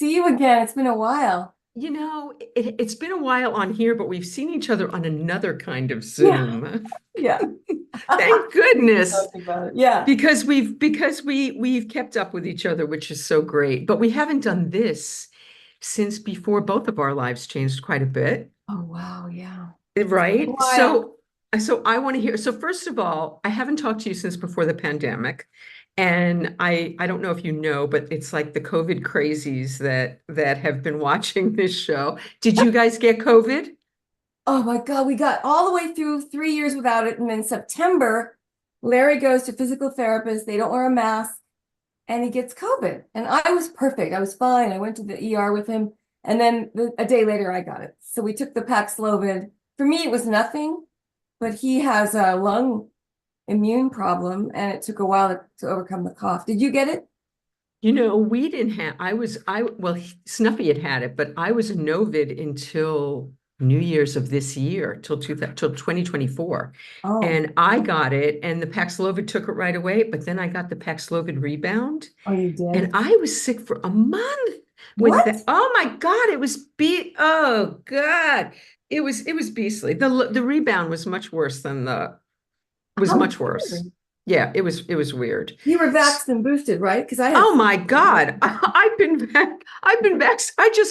see you again. It's been a while. It's been a while on here, but we've seen each other on another kind of Yeah, Zoom. yeah. Thank goodness. Talking about it. Yeah. Because we've kept up with each other, which is so great. But we haven't done this since before both of our lives changed quite a bit, Oh, wow. Yeah. It's been a right? while. So I want to hear. So first of all, I haven't talked to you since before the pandemic. And I don't know if you know, but it's like the COVID crazies that have been watching this show. Did you guys get COVID? Oh my God, we got all the way through 3 years without it. And then September, Larry goes to physical therapist. They don't wear a mask and he gets COVID. And I was perfect. I was fine. I went to the ER with him. And then a day later, I got it. So we took the Paxlovid. For me, it was nothing, but he has a lung immune problem and it took a while to overcome the cough. Did you get it? We didn't have, well, Snuffy had it, but I was a Novid until New Year's of this year, till 2024. Oh, And I got it, and the Paxlovid took it right away, but then I got the Paxlovid rebound, oh, you and did? I was sick for a month with What? that. Oh my God, oh God. It was beastly. The rebound was How much worse. weird. Yeah, it was weird. You were vaxxed and boosted, right? Because I had Oh my God. I've been back. I've been back.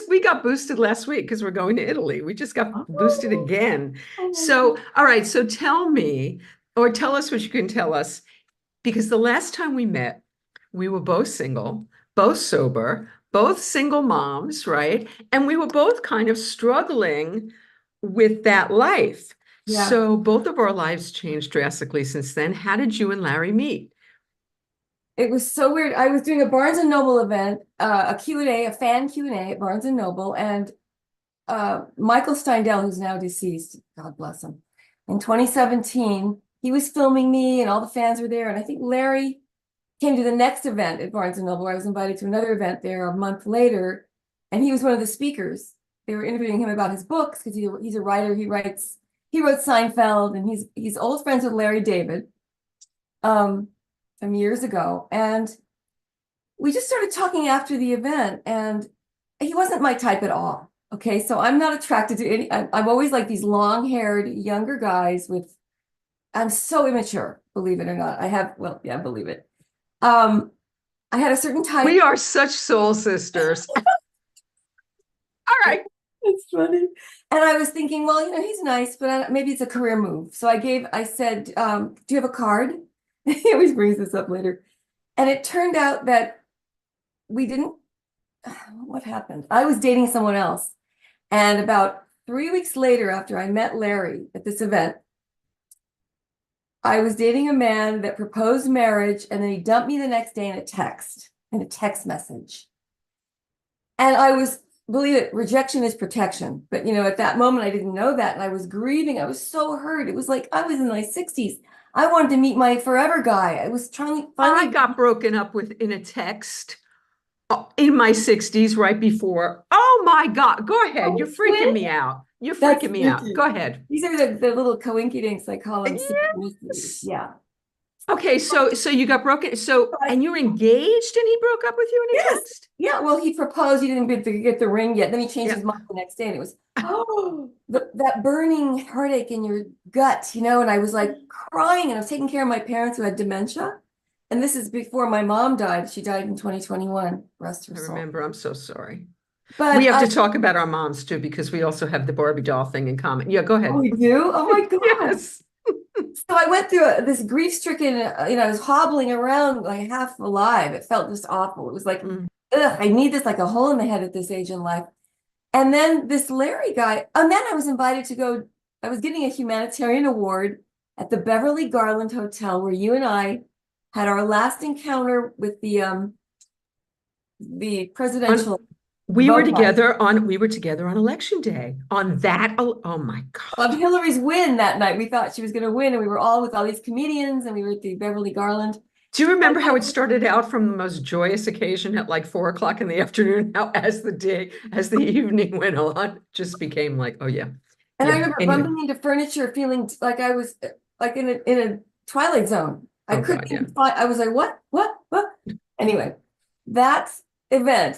We got boosted last week because we're going to Italy. We just got boosted oh, again. oh my So, God. all right. So tell me, or tell us what you can tell us, because the last time we met, we were both single, both sober, both single moms, right? And we were both kind of struggling with that life. Yeah. So both of our lives changed drastically since then. How did you and Larry meet? It was so weird. I was doing a Barnes and Noble event, a Q&A, a fan Q&A at Barnes and Noble, and Michael Steindel, who's now deceased, God bless him, in 2017, he was filming me and all the fans were there. And I think Larry came to the next event at Barnes and Noble. I was invited to another event there a month later, and he was one of the speakers. They were interviewing him about his books because he's a writer. He wrote Seinfeld, and he's old friends with Larry David from years ago. And we just started talking after the event, and he wasn't my type at all. Okay, so I'm not attracted to any. I'm always like these long-haired younger guys with. I'm so immature, believe it or not. Well, yeah, believe it. Um, I had a certain We type. are such soul sisters. All right. It's funny. And I was thinking, well, he's nice, but maybe it's a career move. So I said, do you have a card? He always brings this up later. And it turned out that we didn't. What happened? I was dating someone else. And about 3 weeks later, after I met Larry at this event, I was dating a man that proposed marriage, and then he dumped me the next day in a text message. And I was, believe it, rejection is protection. But at that moment, I didn't know that. And I was grieving. I was so hurt. It was like I was in my 60s. I wanted to meet my forever guy. I was trying to I finally. got broken up with in a text in my 60s, right before. Oh my God. Go ahead. You're Oh, freaking twin? me out. You're That's freaking me out. Vicky. Go ahead. These are the little coincidence, I call them synchronicities. Yes. Yeah. Okay, so you got broken. And you're engaged and he broke up with you in a Yes. text? Yeah. Well, he proposed. He didn't get the ring yet. Then he changed Yeah. his mind the next day, and it was that burning heartache in your gut, And I was like crying, and I was taking care of my parents who had dementia. And this is before my mom died. She died in 2021. Rest her I soul. remember. I'm so sorry. We But have to talk about our moms too, because we also have the Barbie doll thing in common. Yeah, go oh, ahead. we do. Oh my God. Yes. So I went through this grief-stricken. I was hobbling around like half alive. It felt just awful. It was like, Mm. ugh, I need this like a hole in the head at this age in life. And then this Larry guy, and then I was invited to go, I was getting a humanitarian award at the Beverly Garland Hotel where you and I had our last encounter with the On, presidential we were vote together on election day. On that, oh my of God. Hillary's win that night. We thought she was going to win, and we were all with all these comedians, and we were at the Beverly Garland. Do you And remember how it started out from the most joyous occasion at like 4 o'clock in the afternoon? Now, as the evening went on, just became like, oh yeah, I yeah. remember Anyway, bumping into furniture, feeling like I was like in a Twilight Zone. I oh couldn't God, yeah. even find. I was like, what? Anyway, that event,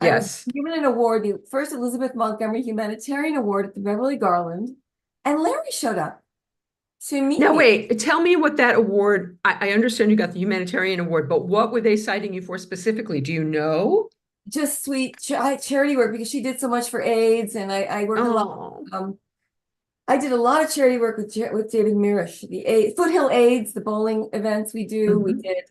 I was Yes. given an award, the first Elizabeth Montgomery Humanitarian Award at the Beverly Garland, and Larry showed up to meet Now, me. wait, tell me what that award, I understand you got the humanitarian award, but what were they citing you for specifically? Do you know? Just sweet charity work because she did so much for AIDS, and I worked a lot. Oh, I did a lot of charity work with David Mirisch, the Foothill AIDS, the bowling events we do. mhm.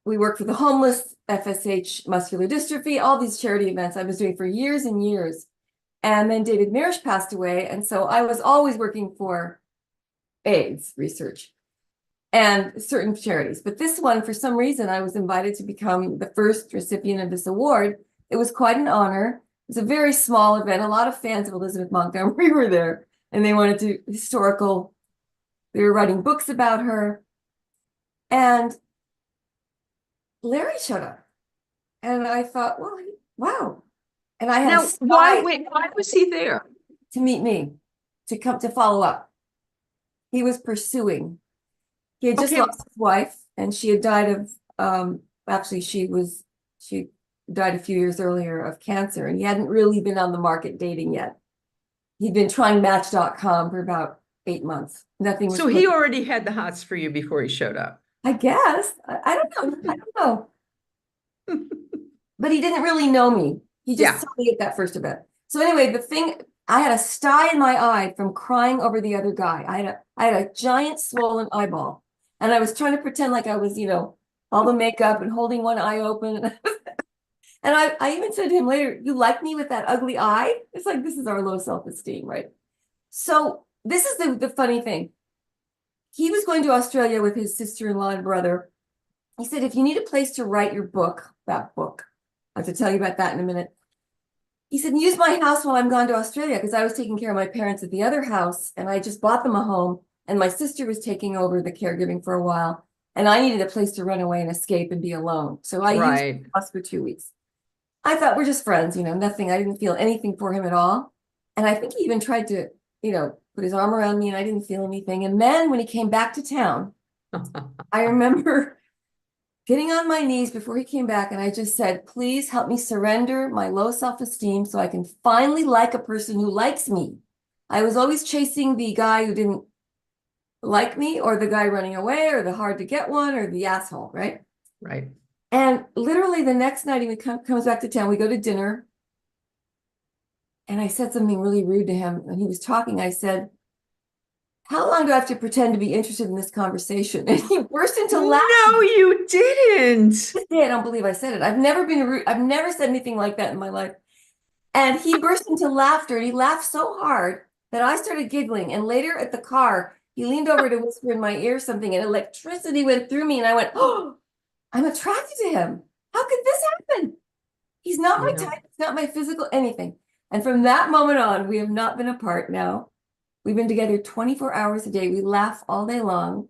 We worked for the homeless, FSH, muscular dystrophy, all these charity events I was doing for years and years. And then David Mirisch passed away, and so I was always working for AIDS research and certain charities. But this one, for some reason, I was invited to become the first recipient of this award. It was quite an honor. It was a very small event. A lot of fans of Elizabeth Montgomery were there, and they wanted to they were writing books about her. And Larry showed up. And I thought, well, wow. And I had a Now, why, spy wait, why was he there? to meet me, to come to follow up. He was pursuing. He had just Okay, lost his wife, and she had died of actually she died a few years earlier of cancer, and he hadn't really been on the market dating yet. He'd been trying Match.com for about 8 months. Nothing was so he clicking. already had the hots for you before he showed up. I guess. I don't know. I don't know. But he didn't really know me. He just Yeah. saw me at that first event. So anyway, I had a sty in my eye from crying over the other guy. I had a giant swollen eyeball. And I was trying to pretend like I was, all the makeup and holding one eye open. And I even said to him later, you like me with that ugly eye? It's like, this is our low self-esteem, right? So this is the funny thing. He was going to Australia with his sister-in-law and brother. He said, if you need a place to write your book, that book, I have to tell you about that in a minute. He said, use my house while I'm gone to Australia, because I was taking care of my parents at the other house, and I just bought them a home, and my sister was taking over the caregiving for a while, and I needed a place to run away and escape and be alone. So I used Right. the house for 2 weeks. I thought we're just friends, nothing. I didn't feel anything for him at all. And I think he even tried to, put his arm around me, and I didn't feel anything. And then when he came back to town, I remember getting on my knees before he came back, and I just said, please help me surrender my low self-esteem so I can finally like a person who likes me. I was always chasing the guy who didn't like me, or the guy running away, or the hard to get one, or the asshole, right? Right. And literally the next night he comes back to town, we go to dinner, and I said something really rude to him, and he was talking. I said, how long do I have to pretend to be interested in this conversation? And he burst into laughter. No, you didn't. I don't believe I said it. I've never been rude. I've never said anything like that in my life. And he burst into laughter, and he laughed so hard that I started giggling. And later at the car, he leaned over to whisper in my ear something, and electricity went through me. And I went, oh, I'm attracted to him. How could this happen? He's not my Yeah. type. It's not my physical anything. And from that moment on, we have not been apart now. We've been together 24 hours a day. We laugh all day long.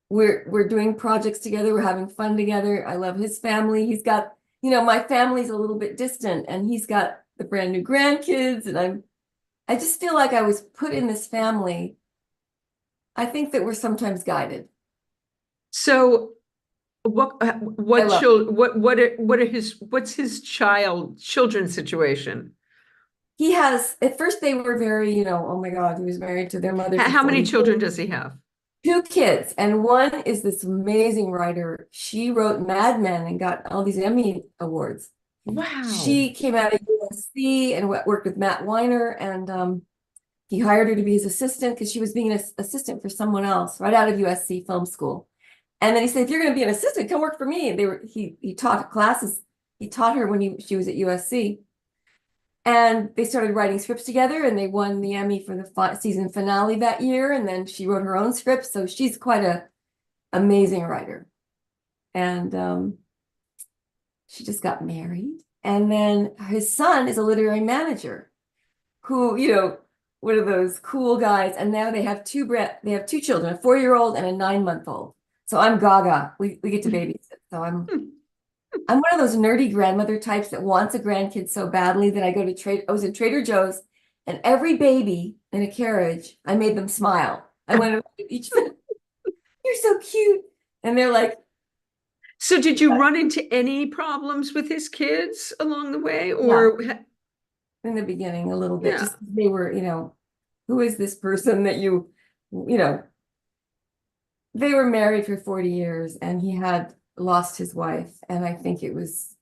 We're doing projects together. We're having fun together. I love his family. He's got, my family's a little bit distant, and he's got the brand new grandkids. And I just feel like I was put in this family. I think that we're sometimes guided. So I what love child what are what's his children's situation? He has, at first they were very, oh my God, he was married to their mother for How many 40 children does he have? 2 kids, and one is this amazing writer. She wrote Mad Men and got all these Emmy awards. Wow. She came out of USC and worked with Matt Weiner, and he hired her to be his assistant because she was being an assistant for someone else right out of USC film school. And then he said, if you're going to be an assistant, come work for me. And he taught classes. He taught her when she was at USC. And they started writing scripts together, and they won the Emmy for the season finale that year. And then she wrote her own script. So she's quite an amazing writer. And she just got married. And then his son is a literary manager who, one of those cool guys. And now they have two children, a 4-year-old and a 9-month-old. So I'm gaga. We get to babysit. So I'm one of those nerdy grandmother types that wants a grandkid so badly that I was in Trader Joe's, and every baby in a carriage, I made them smile. I went to each, you're so cute. And they're like, So did you run into any problems with his kids along the way, Yeah, or in the beginning, a little bit, yeah, just they were, who is this person that you know, they were married for 40 years and he had lost his wife. And I think it was,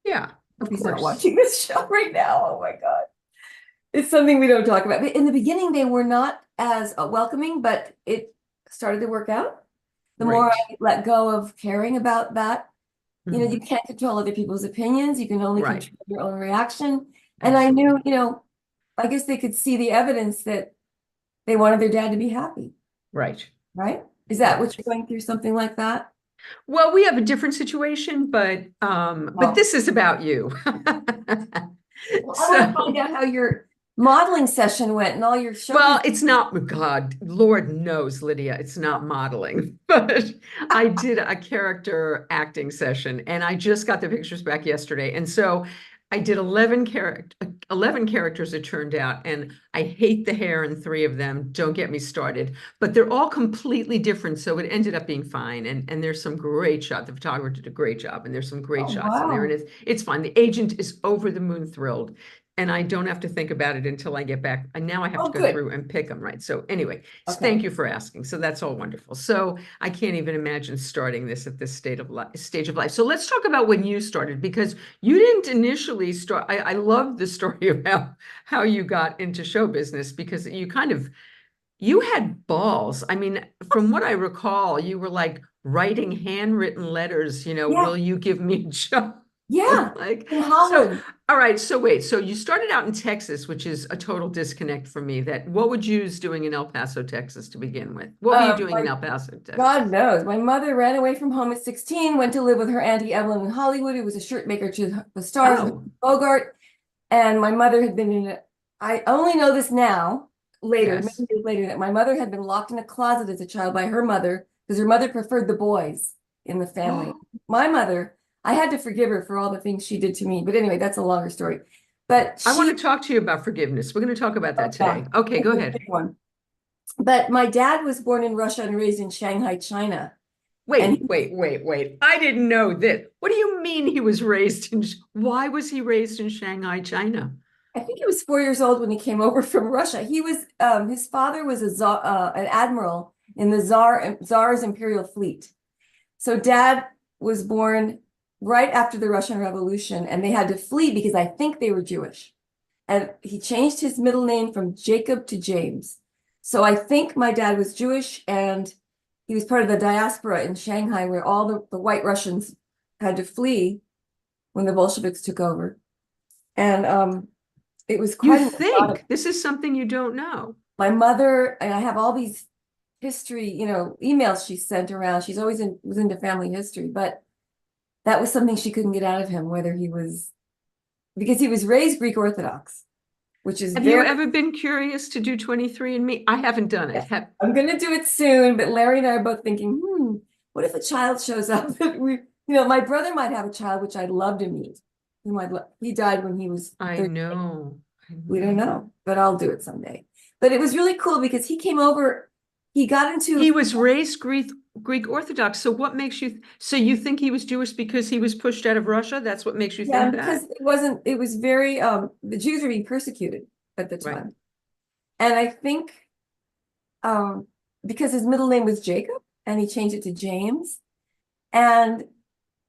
yeah, hope of he's not course. watching this show right now. Oh my God. It's something we don't talk about. But in the beginning, they were not as welcoming, but it started to work out. The more Right. I let go of caring about that, you Mhm. can't control other people's opinions. You can only Right. control your own reaction. And I knew, Absolutely. I guess they could see the evidence that they wanted their dad to be happy, Right. right? Is that Right. what you're going through, something like that? Well, we have a different situation, but Oh, this is about you. well, I want to So, find out how your modeling session went and all your well, showbiz. it's not, God, Lord knows, Lydia, it's not modeling, but I did a character acting session and I just got the pictures back yesterday. And so I did 11 characters, it turned out, and I hate the hair in 3 of them. Don't get me started, but they're all completely different. So it ended up being fine. And there's some great shots. The photographer did a great job and there's some great Oh, shots in there. And wow. it's fine. The agent is over the moon thrilled and I don't have to think about it until I get back. And now I have to Oh, go good. through and pick them, right? So anyway, Okay. thank you for asking. So that's all wonderful. So I can't even imagine starting this at this stage of life. So let's talk about when you started, because you didn't initially start. I love the story about how you got into show business because you had balls. I mean, from what I recall, you were like writing handwritten letters, Yeah. will you give me a job? Yeah. Like, In so, Holland. all right. So wait, so you started out in Texas, which is a total disconnect for me. What would you was doing in El Paso, Texas to begin with? What were you doing in My El Paso, God Texas? knows. My mother ran away from home at 16, went to live with her Auntie Evelyn in Hollywood, who was a shirt maker to the stars, Oh, Bogart. And my mother had been in it. I only know this now, later, yes. many years later, that my mother had been locked in a closet as a child by her mother because her mother preferred the boys in the family. Oh, My mother, I had to forgive her for all the things she did to me. But anyway, that's a longer story. But I want she, to talk to you about forgiveness. We're going to talk about that yeah, today. Okay, it's go a ahead. big one. But my dad was born in Russia and raised in Shanghai, China. And Wait. I didn't know that. What do you mean he was raised in, why was he raised in Shanghai, China? I think he was 4 years old when he came over from Russia. His father was an admiral in the Tsar's Imperial Fleet. So dad was born right after the Russian Revolution, and they had to flee because I think they were Jewish. And he changed his middle name from Jacob to James. So I think my dad was Jewish, and he was part of the diaspora in Shanghai where all the white Russians had to flee when the Bolsheviks took over. And it was You quite an exotic. think this is something you don't know. My mother, and I have all these history, emails she sent around. She's always was into family history, but that was something she couldn't get out of him, whether he was, because he was raised Greek Orthodox, which is Have you very, ever been curious to do 23andMe? I haven't done it. I'm going to do it soon, but Larry and I are both thinking, what if a child shows up that my brother might have a child, which I'd love to meet. He died when he was I 13. know. I We don't know. know, but I'll do it someday. But it was really cool because he came over, he got He into, was raised Greek Orthodox. So what makes you, so you think he was Jewish because he was pushed out of Russia? That's what makes you yeah, think because that? it was very, the Jews were being persecuted at the Right. time. And I think, um, because his middle name was Jacob and he changed it to James. And,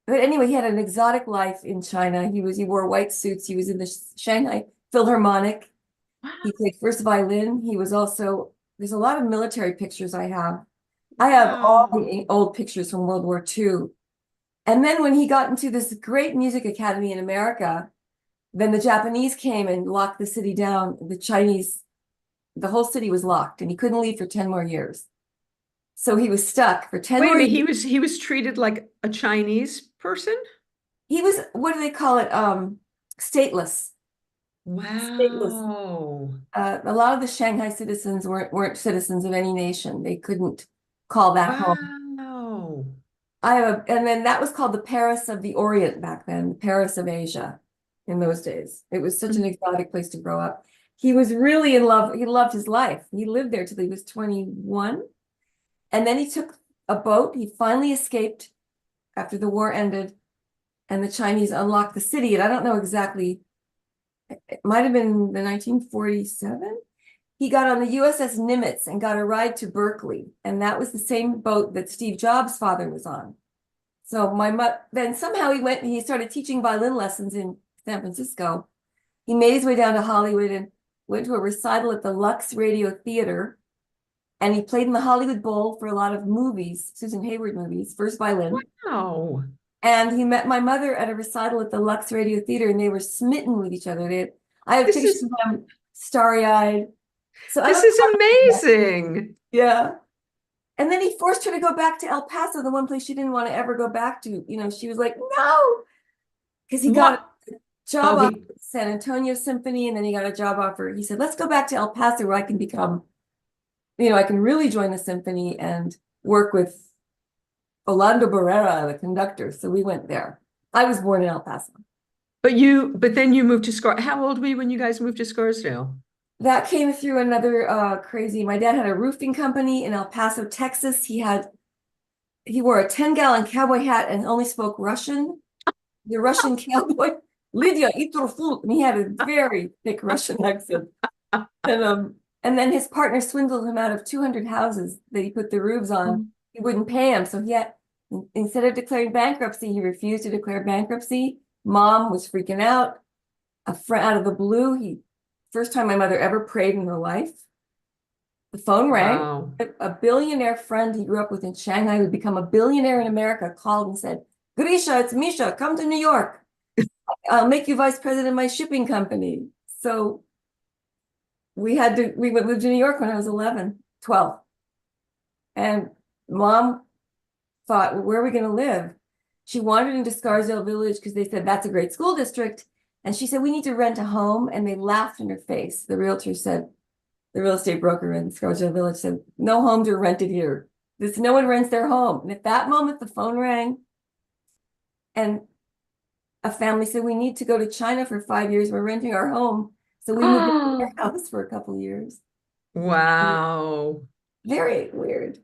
but anyway, he had an exotic life in China. He wore white suits. He was in the Shanghai Philharmonic. He played first violin. He was also, there's a lot of military pictures I have. I have all Wow. the old pictures from World War II. And then when he got into this great music academy in America, then the Japanese came and locked the city down. The whole city was locked and he couldn't leave for 10 more years. So he was stuck for 10 Wait a more minute. years. He was treated like a Chinese person? He was, what do they call it? Stateless. Stateless. Wow. A lot of the Shanghai citizens weren't citizens of any nation. They couldn't call back home. Wow. And then that was called the Paris of the Orient back then, the Paris of Asia in those days. It was such an exotic place to grow up. He was really in love. He loved his life. He lived there till he was 21. And then he took a boat. He finally escaped after the war ended and the Chinese unlocked the city. And I don't know exactly, it might have been the 1947. He got on the USS Nimitz and got a ride to Berkeley. And that was the same boat that Steve Jobs' father was on. So then somehow he went and he started teaching violin lessons in San Francisco. He made his way down to Hollywood and went to a recital at the Lux Radio Theater. And he played in the Hollywood Bowl for a lot of movies, Susan Hayward movies, first violin. Wow. And he met my mother at a recital at the Lux Radio Theater, and they were smitten with each other. I have This pictures is of them starry-eyed. So I this don't is know. amazing. Yeah. And then he forced her to go back to El Paso, the one place she didn't want to ever go back to. You know, she was like, no, because he got a job offer at San Antonio Symphony, and then he got a job offer. He said, let's go back to El Paso where I can become, I can really join the symphony and work with Orlando Barrera, the conductor. So we went there. I was born in El Paso. But then you moved to How old were you when you guys moved to Scarsdale? That came through another crazy. My dad had a roofing company in El Paso, Texas. He wore a 10-gallon cowboy hat and only spoke Russian. The Russian cowboy, Lydia Cornell, and he had a very thick Russian accent. And then his partner swindled him out of 200 houses that he put the roofs on. He wouldn't pay him, so instead of declaring bankruptcy, he refused to declare bankruptcy. Mom was freaking out. Out of the blue, first time my mother ever prayed in her life. The phone rang. Wow. A billionaire friend he grew up with in Shanghai, who would become a billionaire in America, called and said, Grisha, it's Misha, come to New York. I'll make you vice president of my shipping company. So we moved to New York when I was 12. And Mom thought, well, where are we going to live? She wandered into Scarsdale Village because they said, that's a great school district. And she said, we need to rent a home. And they laughed in her face. The realtor said, the real estate broker in Scarsdale Village said, no homes are rented here. No one rents their home. And at that moment, the phone rang. And a family said, we need to go to China for 5 years. We're renting our home. So we moved into their house for a couple of years. Wow. Very weird.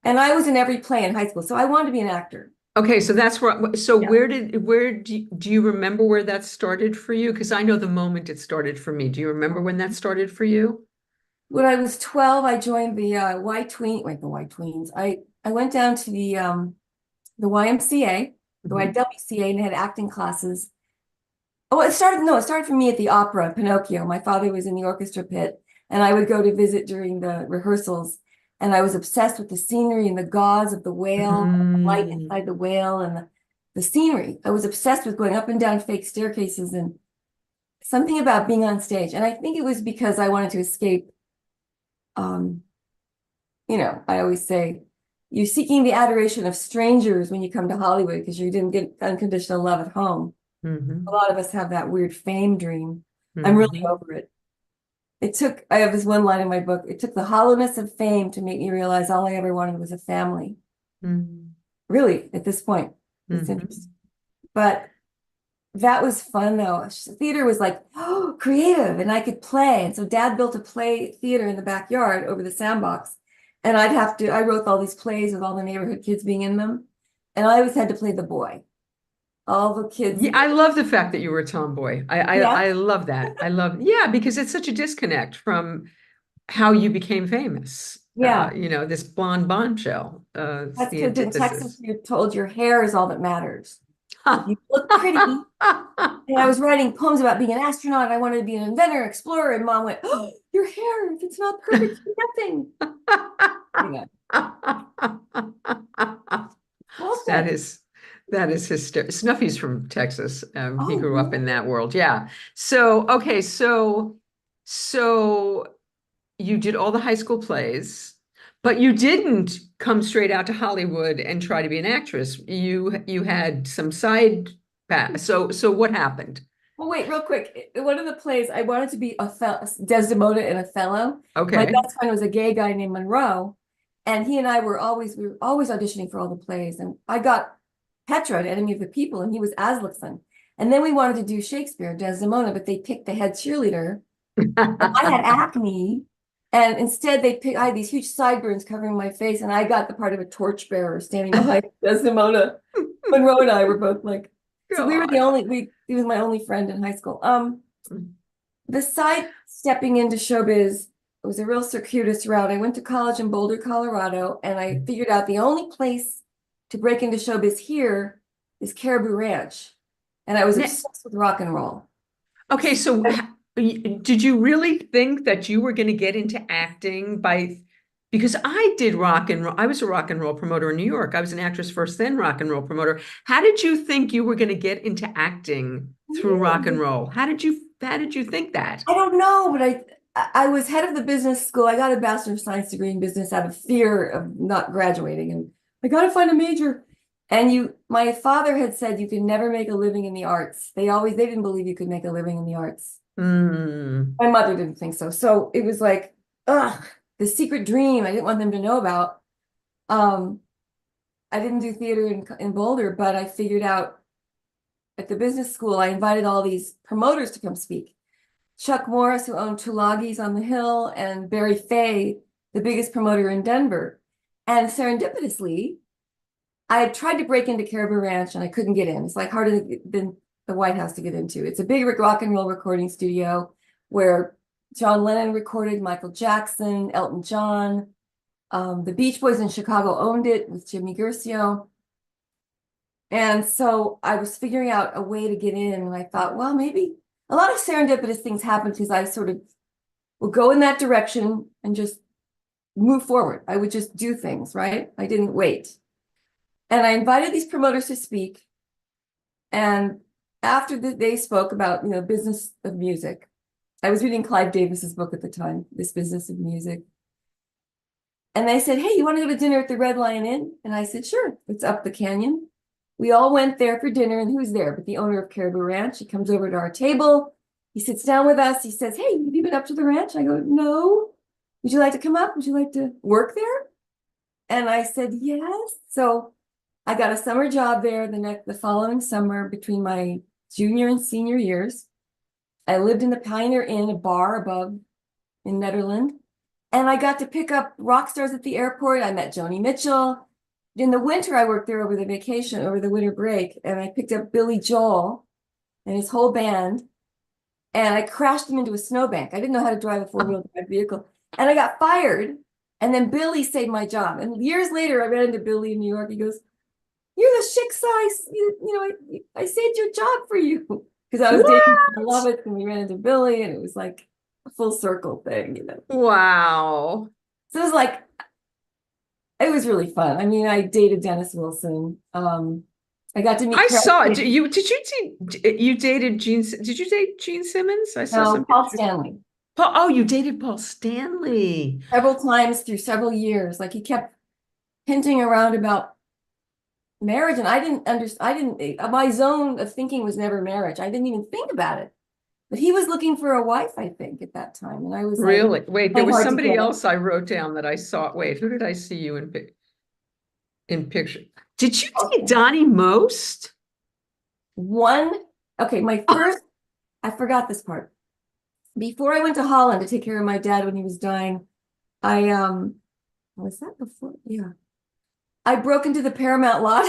And I was in every play in high school. So I wanted to be an actor. Okay, so that's where, Yeah. where do you remember where that started for you? Because I know the moment it started for me. Do you remember when that started for you? When I was 12, I joined the the White Tweens. I went down to the YMCA, the YWCA, and had acting classes. Oh, it started for me at the opera, Pinocchio. My father was in the orchestra pit, and I would go to visit during the rehearsals. And I was obsessed with the scenery and the gauze of the whale, the light inside the whale, and the scenery. I was obsessed with going up and down fake staircases and something about being on stage. And I think it was because I wanted to escape. I always say, you're seeking the adoration of strangers when you come to Hollywood because you didn't get unconditional love at home. A lot of us have that weird fame dream. I'm really over it. I have this one line in my book, it took the hollowness of fame to make me realize all I ever wanted was a family. Really, at this point, it's interesting. But that was fun though. Theater was like, oh, creative, and I could play. And so Dad built a play theater in the backyard over the sandbox. And I wrote all these plays with all the neighborhood kids being in them. And I always had to play the boy. All the kids. Yeah, I love the fact that you were a tomboy. I love that. Yeah, because it's such a disconnect from how you became famous. Yeah. This blonde bombshell. That's the because in Texas, antithesis. you're told your hair is all that matters. You look pretty. And I was writing poems about being an astronaut. I wanted to be an inventor, explorer, and Mom went, "Oh, your hair, if it's not perfect, it's nothing." That is hysterical. Snuffy's from Texas. He grew up in Really? that world. Yeah. So, okay. So you did all the high school plays, but you didn't come straight out to Hollywood and try to be an actress. You had some side path. So what happened? Well, wait, real quick. One of the plays, I wanted to be Desdemona in Othello. Okay. My best friend was a gay guy named Monroe, and he and I were always auditioning for all the plays. And I got Petra, an Enemy of the People, and he was Aslickson. And then we wanted to do Shakespeare, Desdemona, but they picked the head cheerleader. And I had acne, And instead I had these huge sideburns covering my face, and I got the part of a torchbearer standing behind Desdemona. Monroe and I were both like, so we were the God. only, he was my only friend in high school. The side stepping into showbiz was a real circuitous route. I went to college in Boulder, Colorado, and I figured out the only place to break into showbiz here is Caribou Ranch. And I was obsessed with rock and roll. Okay, so did you really think that you were going to get into acting because I did rock and roll. I was a rock and roll promoter in New York. I was an actress first, then rock and roll promoter. How did you think you were going to get into acting through rock and roll? How did you think that? I don't know, but I was head of the business school. I got a Bachelor of Science degree in business out of fear of not graduating, and I got to find a major. And my father had said you can never make a living in the arts. They didn't believe you could make a living in the arts. My mother didn't think so. So it was like, ugh, the secret dream I didn't want them to know about. I didn't do theater in Boulder, but I figured out at the business school, I invited all these promoters to come speak. Chuck Morris, who owned Tulagi's on the Hill, and Barry Fay, the biggest promoter in Denver. And serendipitously, I had tried to break into Caribou Ranch and I couldn't get in. It's like harder than the White House to get into. It's a big rock and roll recording studio where John Lennon recorded, Michael Jackson, Elton John. The Beach Boys in Chicago owned it with Jimmy Guercio. And so I was figuring out a way to get in, and I thought, well, maybe a lot of serendipitous things happen because I sort of will go in that direction and just move forward. I would just do things, right? I didn't wait. And I invited these promoters to speak. And after they spoke about, business of music, I was reading Clive Davis's book at the time, This Business of Music. And they said, hey, you want to go to dinner at the Red Lion Inn? And I said, sure, it's up the canyon. We all went there for dinner, and who's there? But the owner of Caribou Ranch. He comes over to our table. He sits down with us. He says, hey, have you been up to the ranch? I go, no. Would you like to come up? Would you like to work there? And I said, yes. So I got a summer job there the following summer between my junior and senior years. I lived in the Pioneer Inn, a bar above in Netherland. And I got to pick up rock stars at the airport. I met Joni Mitchell. In the winter, I worked there over the winter break, and I picked up Billy Joel and his whole band, and I crashed him into a snowbank. I didn't know how to drive a four-wheel drive vehicle, and I got fired, and then Billy saved my job. And years later, I ran into Billy in New York. He goes, you're the chick size, I saved your job for you. Because I was dating Lovett, and we ran into Billy, and it was like a full circle thing, Wow. So it was really fun. I mean, I dated Dennis Wilson. I got to meet. I saw it. Did you dated Gene? Did you date Gene Simmons? I saw some Paul pictures. Stanley. You dated Paul Stanley Several times through several years. Like he kept hinting around about marriage, and I didn't understand. My zone of thinking was never marriage. I didn't even think about it. But he was looking for a wife, I think, at that time. And I was really. Like, wait, there was somebody else I wrote down that I saw. Wait, who did I see you in picture? Did you date Donnie most? Okay, my first, I forgot this part. Before I went to Holland to take care of my dad when he was dying, was that before? Yeah. I broke into the Paramount lot.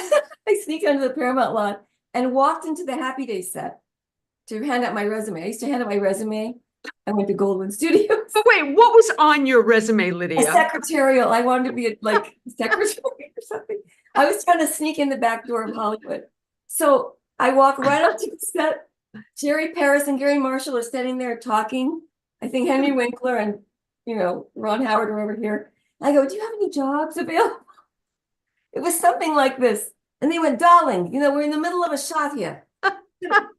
I sneaked onto the Paramount lot and walked into the Happy Days set to hand out my resume. I used to hand out my resume. I went to Goldwyn Studios. But wait, what was on your resume, Lydia? A secretarial. I wanted to be a secretary or something. I was trying to sneak in the back door of Hollywood. So I walk right up to the set. Jerry Paris and Gary Marshall are standing there talking. I think Henry Winkler and Ron Howard are over here. I go, do you have any jobs available? It was something like this. And they went, darling, we're in the middle of a shot here.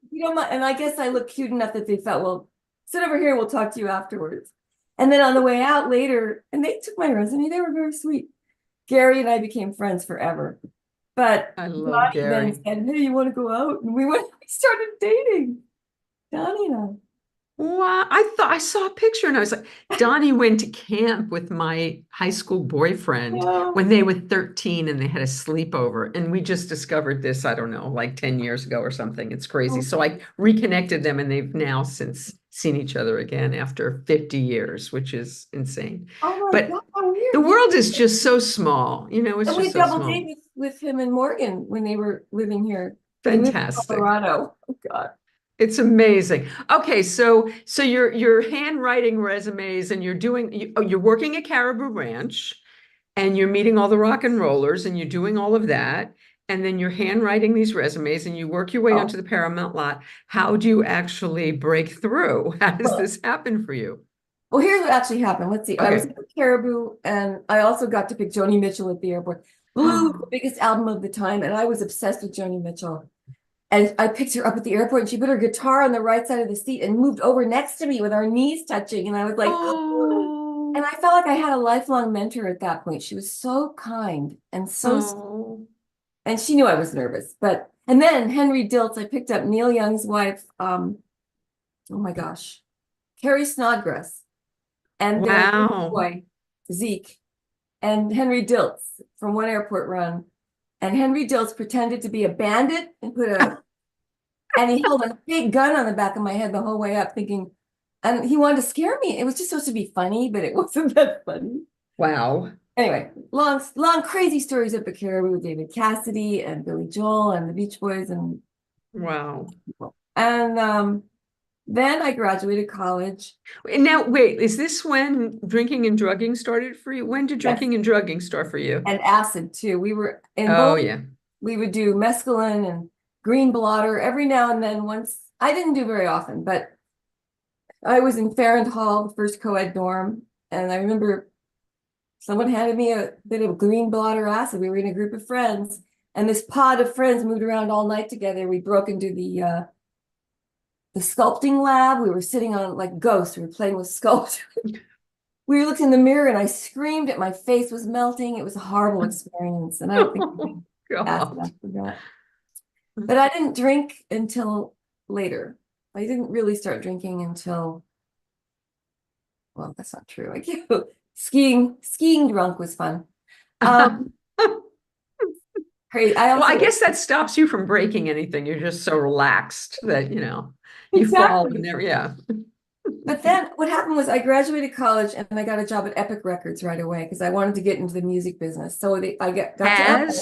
You don't mind. And I guess I looked cute enough that they felt, well, sit over here, we'll talk to you afterwards. And then on the way out later, and they took my resume, they were very sweet. Gary and I became friends forever. But I love Gary. Then said, hey, you want to go out? And we started dating. Donnie and I. Wow, I saw a picture and I was like, Donnie went to camp with my high school boyfriend when they were 13 and they had a sleepover. And we just discovered this, I don't know, like 10 years ago or something. It's crazy. So I reconnected them and they've now since seen each other again after 50 years, which is insane. Oh my But God, how the weird. Yeah. world is just so small, it's And we just so double small. dated with him and Morgan when they were living here. They moved to Fantastic. Colorado. Oh God. It's amazing. Okay, so you're handwriting resumes and you're working at Caribou Ranch and you're meeting all the rock and rollers and you're doing all of that. And then you're handwriting these resumes and you work your way Oh, onto the Paramount lot. How do you actually break through? How does well, this happen for you? well, here's what actually happened. Let's see. I was Okay. at Caribou and I also got to pick Joni Mitchell at the airport. Blue was the biggest album of the time, and I was obsessed with Joni Mitchell. And I picked her up at the airport and she put her guitar on the right side of the seat and moved over next to me with our knees touching. And I was like, and Oh, I felt like I had a lifelong mentor at that point. She was so kind and so, oh, and she knew I was nervous. And then Henry Diltz, I picked up Neil Young's wife, oh my gosh, Carrie Snodgrass, and their wow. boy, Zeke, and Henry Diltz from one airport run. And Henry Diltz pretended to be a bandit and and he held a big gun on the back of my head the whole way up, thinking, and he wanted to scare me. It was just supposed to be funny, but it wasn't that funny. Wow. Anyway, long, crazy stories up at Caribou with David Cassidy and Billy Joel and the Beach Boys and Wow. and then I graduated college. And now, wait, is this when drinking and drugging started for you? When did Yes, drinking and drugging start for you? and acid too. We were in Oh, both. yeah. We would do mescaline and green blotter every now and then. Once I didn't do very often, but I was in Farrand Hall, the first co-ed dorm, and I remember someone handed me a bit of green blotter acid. We were in a group of friends, and this pod of friends moved around all night together. We broke into the sculpting lab. We were sitting on like ghosts. We were playing with sculpt. We looked in the mirror, and I screamed at my face was melting. It was a horrible experience, and I don't think Oh, acid God. after that. But I didn't drink until later. I didn't really start drinking until, well, that's not true. I can't, skiing drunk was fun. Um, crazy. I Well, I also, guess that stops you from breaking anything. You're just so relaxed that, you fall in exactly. there. Yeah. But then what happened was I graduated college and I got a job at Epic Records right away because I wanted to get into the music business. So I got to Epic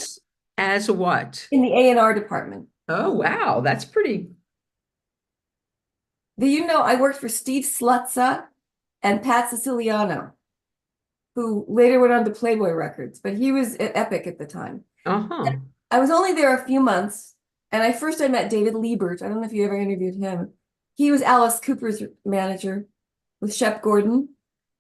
As what? in the A&R department. Oh, wow. That's pretty. I worked for Steve Slutza and Pat Siciliano, who later went on to Playboy Records, but he was at Epic at the time. Uh-huh. I was only there a few months, and I met David Liebert. I don't know if you ever interviewed him. He was Alice Cooper's manager with Shep Gordon.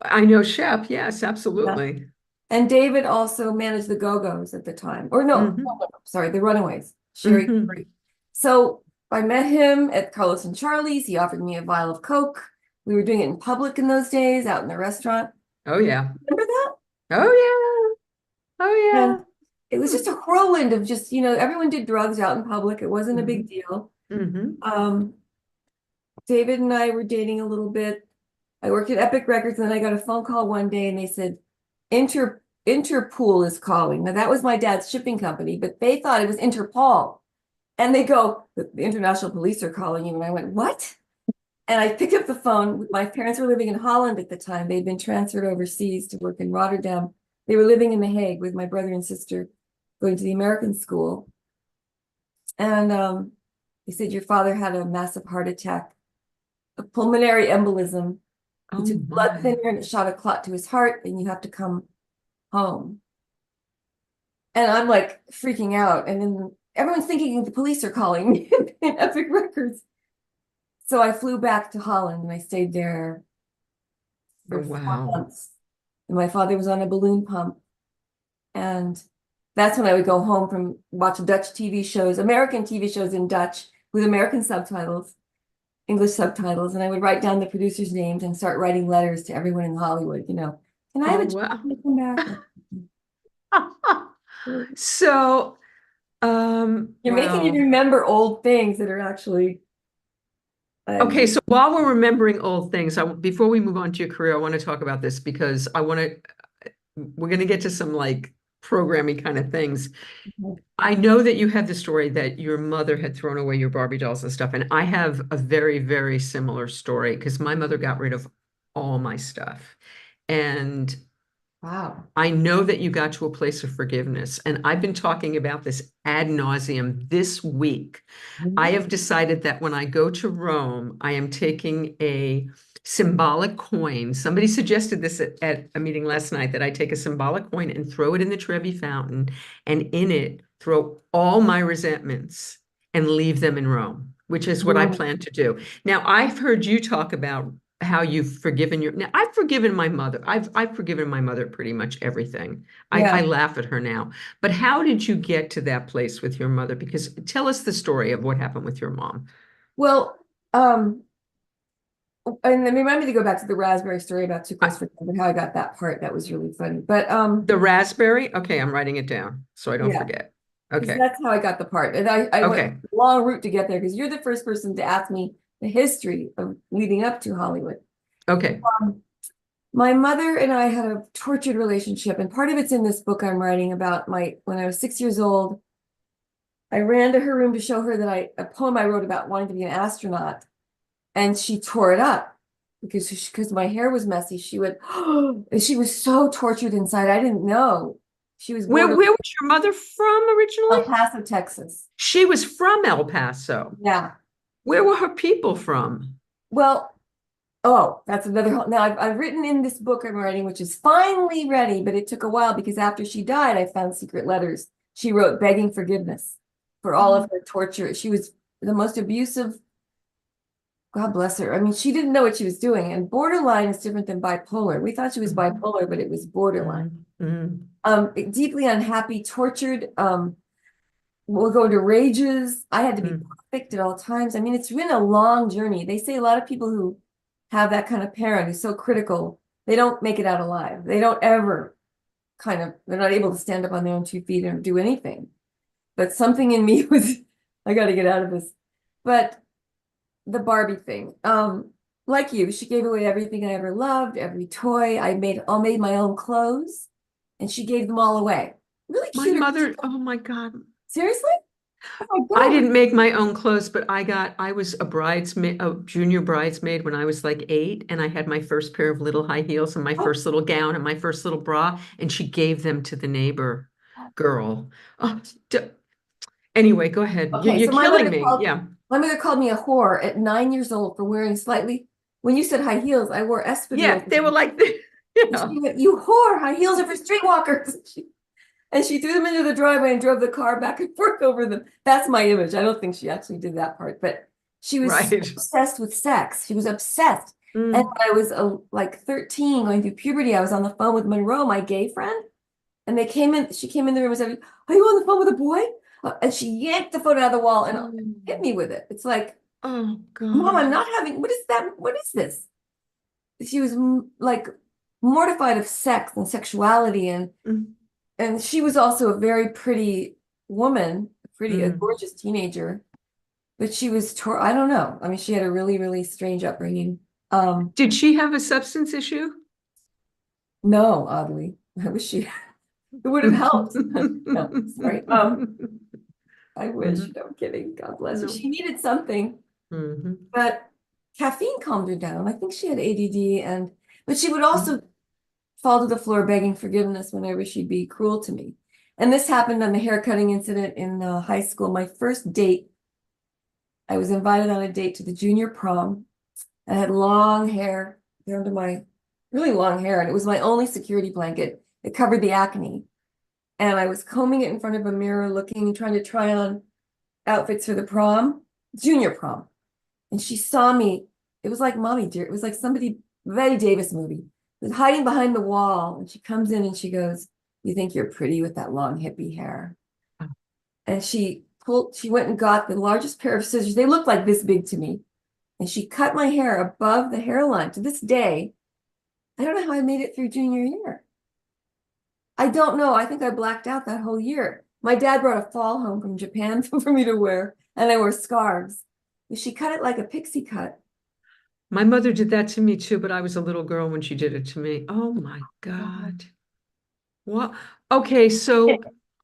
I know Shep. Yes, Yeah. absolutely. And David also managed the Go-Go's at the time. Or Hmm. no, sorry, the Runaways, Sherry Hmm. Curry. So I met him at Carlos and Charlie's. He offered me a vial of Coke. We were doing it in public in those days, out in the restaurant. Oh, yeah. Remember that? Oh, yeah. Oh, And it was just a whirlwind of just, everyone did drugs out in public. It wasn't a yeah. big deal. Hmm. David and I were dating a little bit. I worked at Epic Records, and then I got a phone call one day and they said, Interpol is calling. Now that was my dad's shipping company, but they thought it was Interpol. And they go, the international police are calling you. And I went, what? And I picked up the phone. My parents were living in Holland at the time. They'd been transferred overseas to work in Rotterdam. They were living in The Hague with my brother and sister, going to the American school. And they said, your father had a massive heart attack, a pulmonary embolism. He Oh, took blood my. thinner and it shot a clot to his heart, and you have to come home. And I'm like freaking out. And then everyone's thinking the police are calling me in Epic Records. So I flew back to Holland and I stayed there Oh, for 4 wow. months. And my father was on a balloon pump. And that's when I would go home from watch Dutch TV shows, American TV shows in Dutch with American subtitles, English subtitles. And I would write down the producers' names and start writing letters to everyone in Hollywood, can I have Oh, a chance wow. to come back? So, You're making me wow. remember old things that are actually, Okay, so while we're remembering old things, before we move on to your career, I want to talk about this because we're going to get to some like programmy kind of things. Mhm. I know that you had the story that your mother had thrown away your Barbie dolls and stuff, and I have a very, very similar story because my mother got rid of all my stuff. And Wow. I know that you got to a place of forgiveness, and I've been talking about this ad nauseum this week. I Mhm. have decided that when I go to Rome, I am taking a symbolic coin. Somebody suggested this at a meeting last night that I take a symbolic coin and throw it in the Trevi Fountain, and in it throw all my resentments and leave them in Rome, which is what I Mhm. plan to do. Now, I've heard you talk about how you've forgiven your now I've forgiven my mother. I've forgiven my mother pretty much everything. I Yeah. laugh at her now. But how did you get to that place with your mother? Because tell us the story of what happened with your mom. Well, and then remind me to go back to the raspberry story about Too Close I, for Comfort, how I got that part. That was really funny. But the raspberry? Okay, I'm writing it down so I don't yeah, forget. because Okay. that's how I got the part. And I went Okay. a long route to get there because you're the first person to ask me the history of leading up to Hollywood. Okay. Um, my mother and I had a tortured relationship, and part of it's in this book I'm writing about my when I was 6 years old. I ran to her room to show her that a poem I wrote about wanting to be an astronaut, and she tore it up because my hair was messy. She went, oh, and she was so tortured inside. I didn't know she was border Where was your mother from originally? El Paso, Texas. She was from El Paso. Yeah. Where were her people from? Well, oh, that's another whole. Now I've written in this book I'm writing, which is finally ready, but it took a while because after she died, I found secret letters she wrote begging forgiveness for all of Oh, her torture. She was the most abusive. God bless her. I mean, she didn't know what she was doing, and borderline is different than bipolar. We thought she was mhm, bipolar, but it was borderline. mhm, mhm, Deeply unhappy, tortured. We'll go into rages. I had to be mhm. perfect at all times. I mean, it's been a long journey. They say a lot of people who have that kind of parent who's so critical, they don't make it out alive. They don't ever they're not able to stand up on their own 2 feet and do anything. But something in me was, I got to get out of this. But the Barbie thing, like you, she gave away everything I ever loved, every toy. I made my own clothes, and she gave them all away. Really My cute. mother, oh my God. Seriously? Oh my I God. didn't make my own clothes, but I was a bridesmaid, a junior bridesmaid when I was like 8, and I had my first pair of little high heels and my Oh, first little gown and my first little bra, and she gave them to the neighbor girl. Oh, anyway, go ahead. okay, You're so killing me. Yeah. my mother called me a whore at 9 years old for wearing slightly. When you said high heels, I wore Yeah, espadrilles. they were like, you And she know, went, "You whore! High heels are for streetwalkers." And she threw them into the driveway and drove the car back and forth over them. That's my image. I don't think she actually did that part, but she was so right. obsessed with sex. She was obsessed. And Mm. when I was like 13, going through puberty, I was on the phone with Monroe, my gay friend, and she came in the room and said, "Are you on the phone with a boy?" And she yanked the phone out of the wall and hit me with it. It's like, Oh Mom, I'm God. not having, what is that? What is this? She was like mortified of sex and sexuality, Mm, and she was also a very pretty woman, a mm. gorgeous teenager, but she was I don't know. I mean, she had a really, really strange upbringing. Did she have a substance issue? No, oddly. I wish she it would have helped. No, sorry. I wish. Mhm. No, I'm kidding. God bless her. No. She needed something, Mhm. but caffeine calmed her down. I think she had ADD, but she would Mhm. also fall to the floor begging forgiveness whenever she'd be cruel to me. And this happened on the haircutting incident in high school. My first date, I was invited on a date to the junior prom. I had long hair down to my really long hair, and it was my only security blanket. It covered the acne. And I was combing it in front of a mirror, looking, trying to try on outfits for the prom, junior prom. And she saw me. It was like Mommy Dear. It was like somebody, Betty Davis movie. I was hiding behind the wall, and she comes in and she goes, "You think you're pretty with that long hippie hair?" And she went and got the largest pair of scissors. They looked like this big to me. And she cut my hair above the hairline. To this day, I don't know how I made it through junior year. I don't know. I think I blacked out that whole year. My dad brought a fall home from Japan for me to wear, and I wore scarves. She cut it like a pixie cut. My mother did that to me too, but I was a little girl when she did it to me. Oh my God. What? Okay, so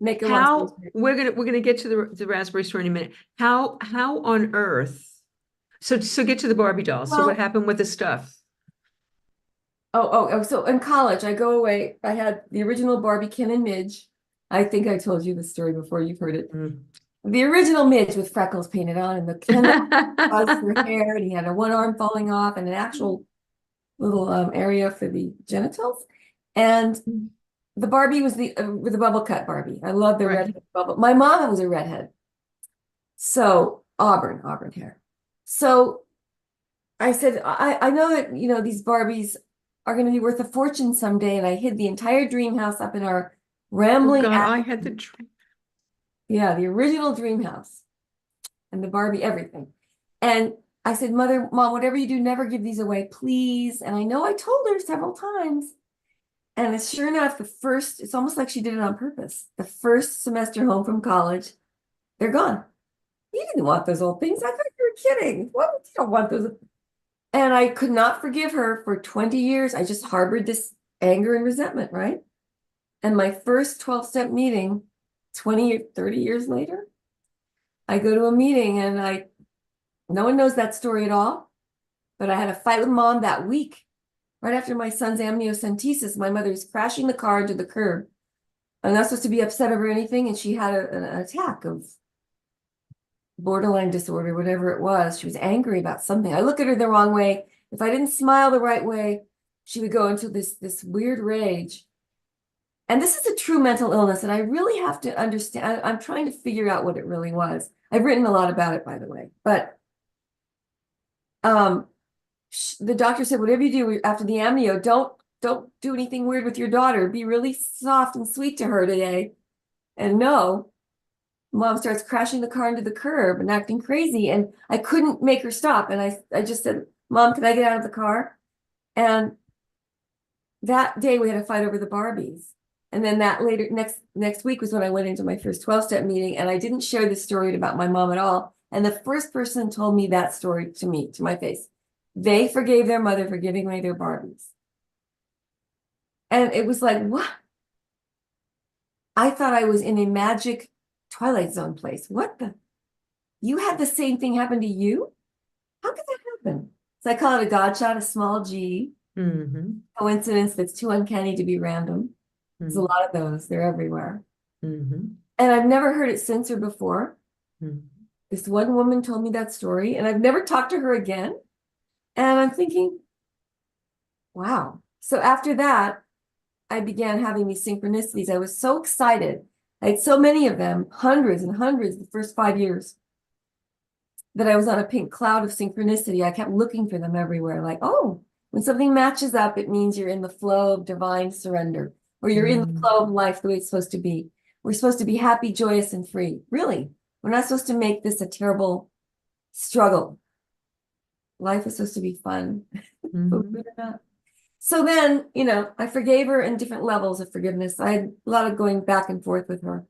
Make a long story how short. we're gonna get to the raspberry store in a minute. How on earth? So get to the Barbie doll. So what Well, happened with the stuff? so in college, I go away. I had the original Barbie Ken and Midge. I think I told you the story before, you've heard it. Mm. The original Midge with freckles painted on, and the Ken that was for hair, and he had a one arm falling off and an actual little area for the genitals. And the Barbie was the with the bubble cut Barbie. I love the Right. redhead bubble. My mom was a redhead. So auburn hair. So I said, I know that, these Barbies are going to be worth a fortune someday. And I hid the entire dream house up in our Oh rambling God, attic. I had the dream. Yeah, the original dream house and the Barbie, everything. And I said, Mom, whatever you do, never give these away, please. And I know I told her several times. And it's sure enough, it's almost like she did it on purpose. The first semester home from college, they're gone. You didn't want those old things. I thought you were kidding. What? You don't want those. And I could not forgive her for 20 years. I just harbored this anger and resentment, right? And my first 12-step meeting, 20 or 30 years later, I go to a meeting and no one knows that story at all, but I had a fight with Mom that week. Right after my son's amniocentesis, my mother's crashing the car into the curb. I'm not supposed to be upset over anything, and she had an attack of borderline disorder, whatever it was. She was angry about something. I look at her the wrong way. If I didn't smile the right way, she would go into this weird rage. And this is a true mental illness, and I really have to understand. I'm trying to figure out what it really was. I've written a lot about it, by the way, but the doctor said, whatever you do after the amnio, don't do anything weird with your daughter. Be really soft and sweet to her today. And no, Mom starts crashing the car into the curb and acting crazy. And I couldn't make her stop. And I just said, Mom, can I get out of the car? And that day we had a fight over the Barbies. And then that later, next week was when I went into my first 12-step meeting, and I didn't share this story about my mom at all. And the first person told me that story to my face. They forgave their mother for giving away their Barbies. And it was like, what? I thought I was in a magic Twilight Zone place. What the? You had the same thing happen to you? How could that happen? So I call it a godshot, a small G. Mm-hmm. Coincidence that's too uncanny to be random. There's a lot of those. They're everywhere. Mm-hmm. And I've never heard it censored before. Mm-hmm. This one woman told me that story, and I've never talked to her again. And I'm thinking, wow. So after that, I began having these synchronicities. I was so excited. I had so many of them, hundreds and hundreds the first 5 years, that I was on a pink cloud of synchronicity. I kept looking for them everywhere. Like, oh, when something matches up, it means you're in the flow of divine surrender, or you're in the flow of life the way it's supposed to be. We're supposed to be happy, joyous, and free. Really, we're not supposed to make this a terrible struggle. Life is supposed to be fun. Believe it or not. So then, I forgave her in different levels of forgiveness. I had a lot of going back and forth with her.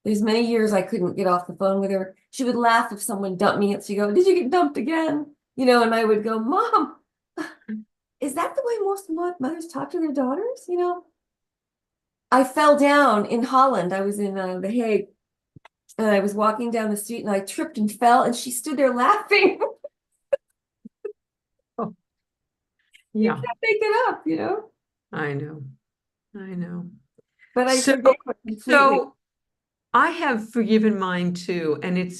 There's many years I couldn't get off the phone with her. She would laugh if someone dumped me. She'd go, did you get dumped again? And I would go, Mom, is that the way most mothers talk to their daughters? I fell down in Holland. I was in The Hague, and I was walking down the street, and I tripped and fell, and she stood there laughing. Oh, You yeah, can't make it up, I know. But I So, forgave her completely. so I have forgiven mine too, and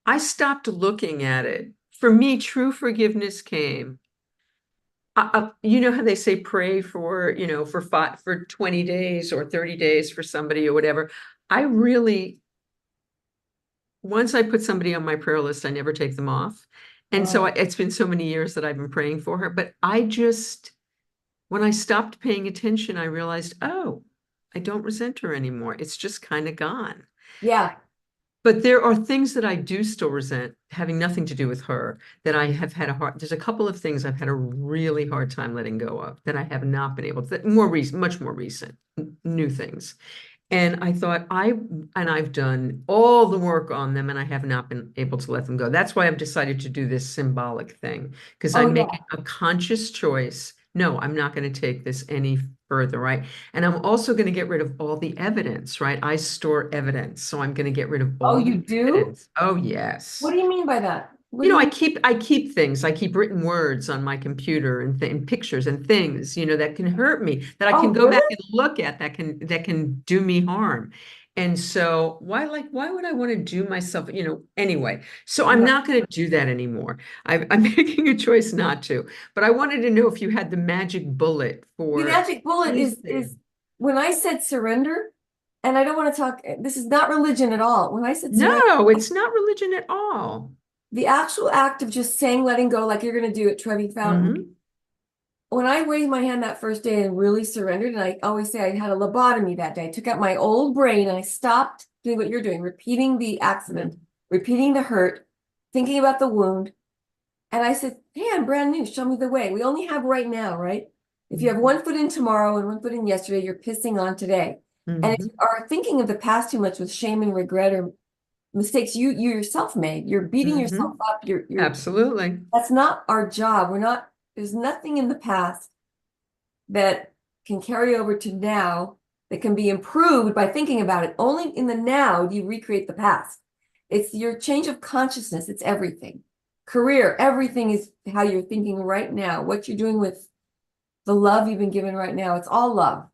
I stopped looking at it. For me, true forgiveness came. You know how they say pray for 20 days or 30 days for somebody or whatever. Once I put somebody on my prayer list, I never take them off. And so Wow. it's been so many years that I've been praying for her. But when I stopped paying attention, I realized, oh, I don't resent her anymore. It's just kind of gone. Yeah. But there are things that I do still resent, having nothing to do with her, that I have had there's a couple of things I've had a really hard time letting go of that I have not been able to, much more recent, new things. And I thought I've done all the work on them, and I have not been able to let them go. That's why I've decided to do this symbolic thing, because Oh, I'm yeah. making a conscious choice no, I'm not going to take this any further, right? And I'm also going to get rid of all the evidence, right? I store evidence, so I'm going to get rid of Oh, all you the do? evidence. Oh, What yes. do you mean by that? What You do know, you I mean? keep things. I keep written words on my computer and, and pictures and things, that can hurt me, that I Oh, can go back really? and look at, that can do me harm. And so why would I want to do myself, anyway? So I'm Yeah. not going to do that anymore. I'm making a choice not to. But I wanted to know if you had the magic bullet The for magic bullet is anything. when I said surrender, and I don't want to talk, this is not religion at all. When I said surrender, No, it's not religion at all. the actual act of just saying letting go, like you're going to do at Trevi Fountain. Hmm. When I raised my hand that first day and really surrendered, and I always say I had a lobotomy that day, I took out my old brain and I stopped doing what you're doing, repeating the accident, repeating the hurt, thinking about the wound. And I said, hey, I'm brand new. Show me the way. We only have right now, right? If you have one foot in tomorrow and one foot in yesterday, you're pissing on today. And if Hmm. you are thinking of the past too much with shame and regret or mistakes you yourself made, you're beating Hmm. yourself up. You're Absolutely. That's not our job. There's nothing in the past that can carry over to now that can be improved by thinking about it. Only in the now do you recreate the past. It's your change of consciousness. It's everything. Career, everything is how you're thinking right now, what you're doing with the love you've been given right now. It's all love.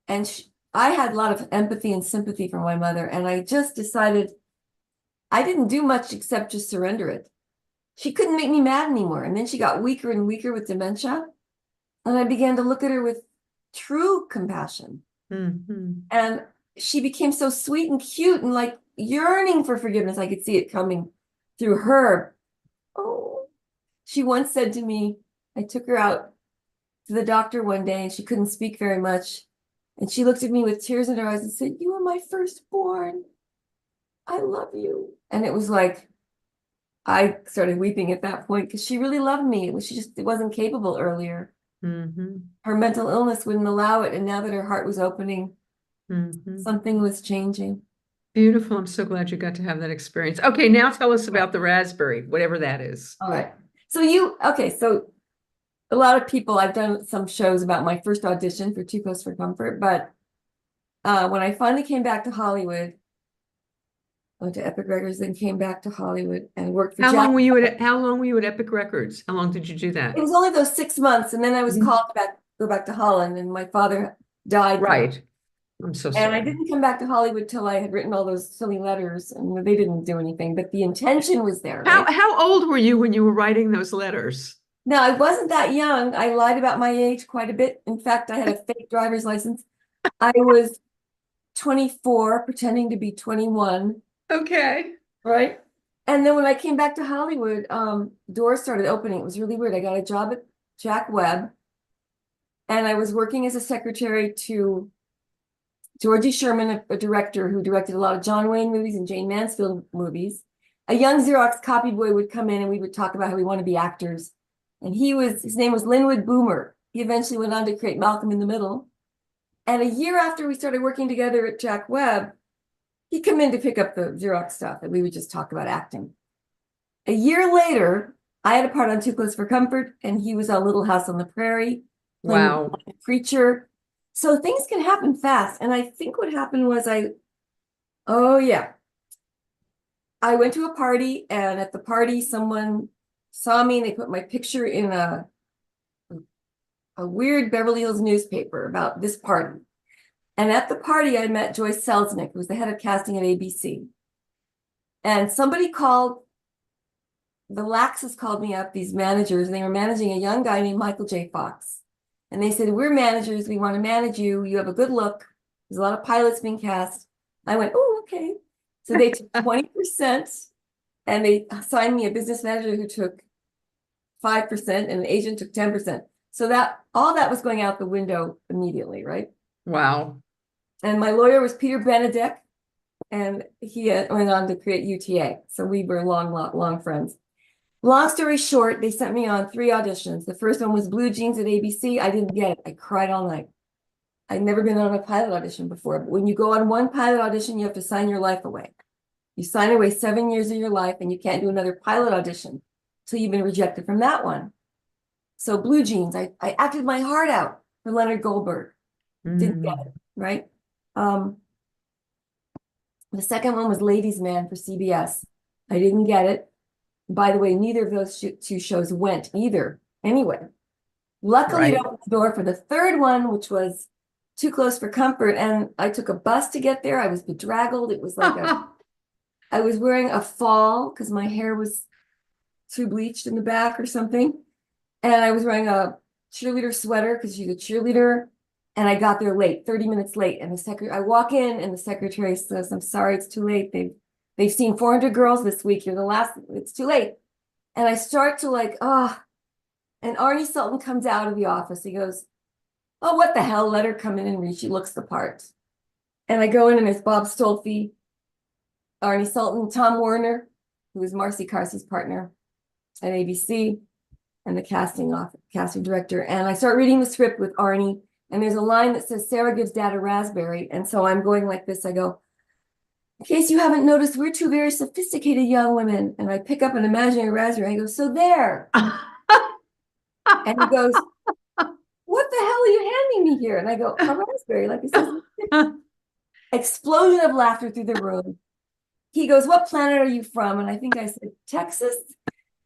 And I had a lot of empathy and sympathy for my mother. And I just decided I didn't do much except just surrender it. She couldn't make me mad anymore. And then she got weaker and weaker with dementia. And I began to look at her with true compassion. Hmm. And she became so sweet and cute and like yearning for forgiveness. I could see it coming through her. Oh, she once said to me, I took her out to the doctor one day and she couldn't speak very much. And she looked at me with tears in her eyes and said, you were my firstborn. I love you. And it was like, I started weeping at that point because she really loved me. She just wasn't capable earlier. Hmm. Her mental illness wouldn't allow it. And now that her heart was opening, Hmm. something was changing. Beautiful. I'm so glad you got to have that experience. Okay, now tell us about the raspberry, whatever that is. All right. So a lot of people, I've done some shows about my first audition for Too Close for Comfort, but when I finally came back to Hollywood, I went to Epic Records, then came back to Hollywood and worked for Jack. How long were you at Epic Records? How long did you do It that? was only those 6 months, and then I was Mhm. called to go back to Holland, and my father died there. Right. I'm so And I sorry. didn't come back to Hollywood till I had written all those silly letters, and they didn't do anything, but the intention was there, How right? how old were you when you were writing those letters? Now, I wasn't that young. I lied about my age quite a bit. In fact, I had a fake driver's license. I was 24, pretending to be 21, Okay. right? And then when I came back to Hollywood, doors started opening. It was really weird. I got a job at Jack Webb, and I was working as a secretary to Georgie Sherman, a director who directed a lot of John Wayne movies and Jane Mansfield movies. A young Xerox copy boy would come in and we would talk about how we want to be actors. And his name was Linwood Boomer. He eventually went on to create Malcolm in the Middle. And a year after we started working together at Jack Webb, he'd come in to pick up the Xerox stuff and we would just talk about acting. A year later, I had a part on Too Close for Comfort and he was on Little House on the Prairie, playing Wow. a preacher. So things can happen fast. And I think what happened was oh yeah, I went to a party and at the party, someone saw me and they put my picture in a weird Beverly Hills newspaper about this party. And at the party, I met Joyce Selznick, who was the head of casting at ABC. And the Laxes called me up, these managers, and they were managing a young guy named Michael J. Fox. And they said, we're managers, we want to manage you. You have a good look. There's a lot of pilots being cast. I went, oh, okay. So they took 20% and they assigned me a business manager who took 5% and an agent took 10%. So all that was going out the window immediately, right? Wow. And my lawyer was Peter Benedek, and he went on to create UTA. So we were long friends. Long story short, they sent me on 3 auditions. The first one was Blue Jeans at ABC. I didn't get it. I cried all night. I'd never been on a pilot audition before. But when you go on one pilot audition, you have to sign your life away. You sign away 7 years of your life, and you can't do another pilot audition until you've been rejected from that one. So Blue Jeans, I acted my heart out for Leonard Goldberg. Didn't get Mm. it, right? The second one was Ladies Man for CBS. I didn't get it. By the way, neither of those two shows went either. Anyway, luckily it Right. opened the door for the third one, which was Too Close for Comfort. And I took a bus to get there. I was bedraggled. It was like I was wearing a fall because my hair was too bleached in the back or something. And I was wearing a cheerleader sweater because she's a cheerleader. And I got there late, 30 minutes late. And I walk in and the secretary says, I'm sorry, it's too late. They've seen 400 girls this week. You're the last, it's too late. And I start to like, and Arnie Sultan comes out of the office. He goes, oh, what the hell? Let her come in and read. She looks the part. And I go in and there's Bob Stolfi, Arnie Sultan, Tom Werner, who was Marcy Carsey's partner at ABC, and the casting director. And I start reading the script with Arnie. And there's a line that says, Sarah gives Dad a raspberry. And so I'm going like this. I go, in case you haven't noticed, we're two very sophisticated young women. And I pick up an imaginary raspberry. I go, so there. And he goes, what the hell are you handing me here? And I go, a raspberry, like he says. Explosion of laughter through the room. He goes, what planet are you from? And I think I said, Texas.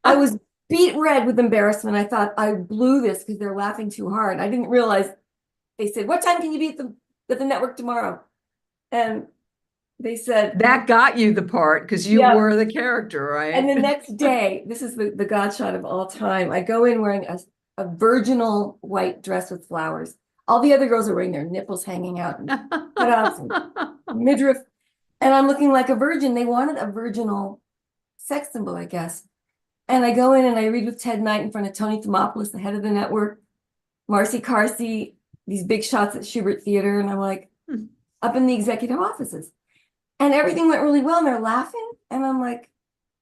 I was beat red with embarrassment. I thought I blew this because they're laughing too hard. I didn't realize. They said, what time can you be at the network tomorrow? And they said, That got you the part because you were the character, right? And the next day, this is the God shot of all time. I go in wearing a virginal white dress with flowers. All the other girls are wearing their nipples hanging out and cutouts and midriff. And I'm looking like a virgin. They wanted a virginal sex symbol, I guess. And I go in and I read with Ted Knight in front of Tony Thomopoulos, the head of the network, Marcy Carsey, these big shots at Schubert Theater. And I'm like, up in the executive offices. And everything went really well. And they're laughing. And I'm like,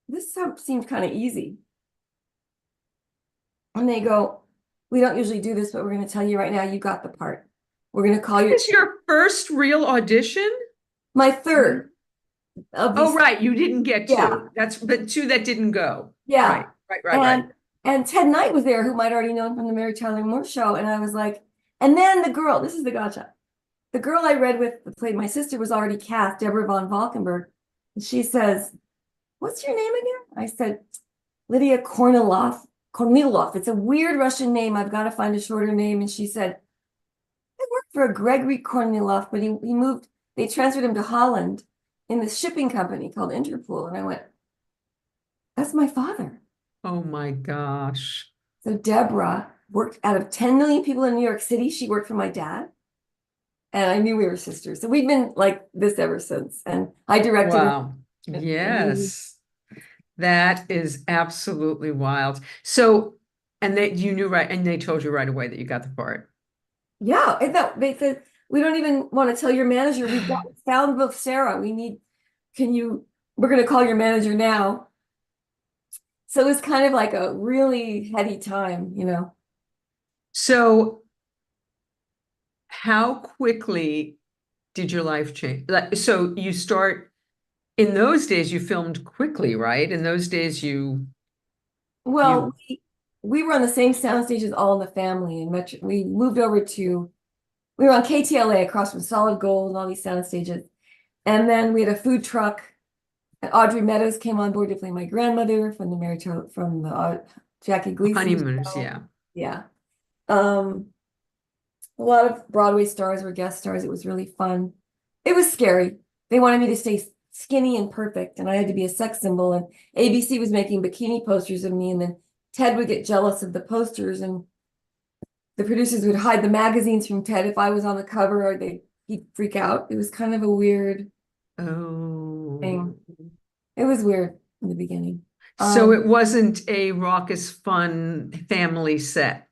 this seems kind of easy. And they go, we don't usually do this, but we're going to tell you right now, you got the part. We're going to call you. It's your first real audition? My third. Oh, right. You didn't get two. Yeah. But two that didn't go. Yeah. Right. And Ted Knight was there, who might already know him from the Mary Tyler Moore Show. And I was like, and then the girl, this is the gotcha. The girl I read with, that played my sister, was already cast, Deborah von Valkenburg. And she says, what's your name again? I said, Lydia Kornilov. It's a weird Russian name. I've got to find a shorter name. And she said, I worked for a Gregory Kornilov, but he moved, they transferred him to Holland in this shipping company called Interpol. And I went, that's my father. Oh my gosh. So Deborah worked out of 10 million people in New York City. She worked for my dad. And I knew we were sisters. So we've been like this ever since. And I directed. Wow. Yes. That is absolutely wild. So, and you knew right, and they told you right away that you got the part. Yeah. And they said, we don't even want to tell your manager. We've got found with Sarah. we're going to call your manager now. So it was kind of like a really heady time, you know. So how quickly did your life change? So you start, in those days, you filmed quickly, right? In those days, Well, we were on the same sound stage as All in the Family, and we moved over to, we were on KTLA across from Solid Gold and all these sound stages. And then we had a food truck, and Audrey Meadows came on board to play my grandmother from the Jackie Gleason honeymooners, show. yeah. Yeah. A lot of Broadway stars were guest stars. It was really fun. It was scary. They wanted me to stay skinny and perfect, and I had to be a sex symbol. And ABC was making bikini posters of me, and then Ted would get jealous of the posters, and the producers would hide the magazines from Ted if I was on the cover, or he'd freak out. It was kind of a weird thing. It was weird in the beginning. So it wasn't a raucous, fun family set.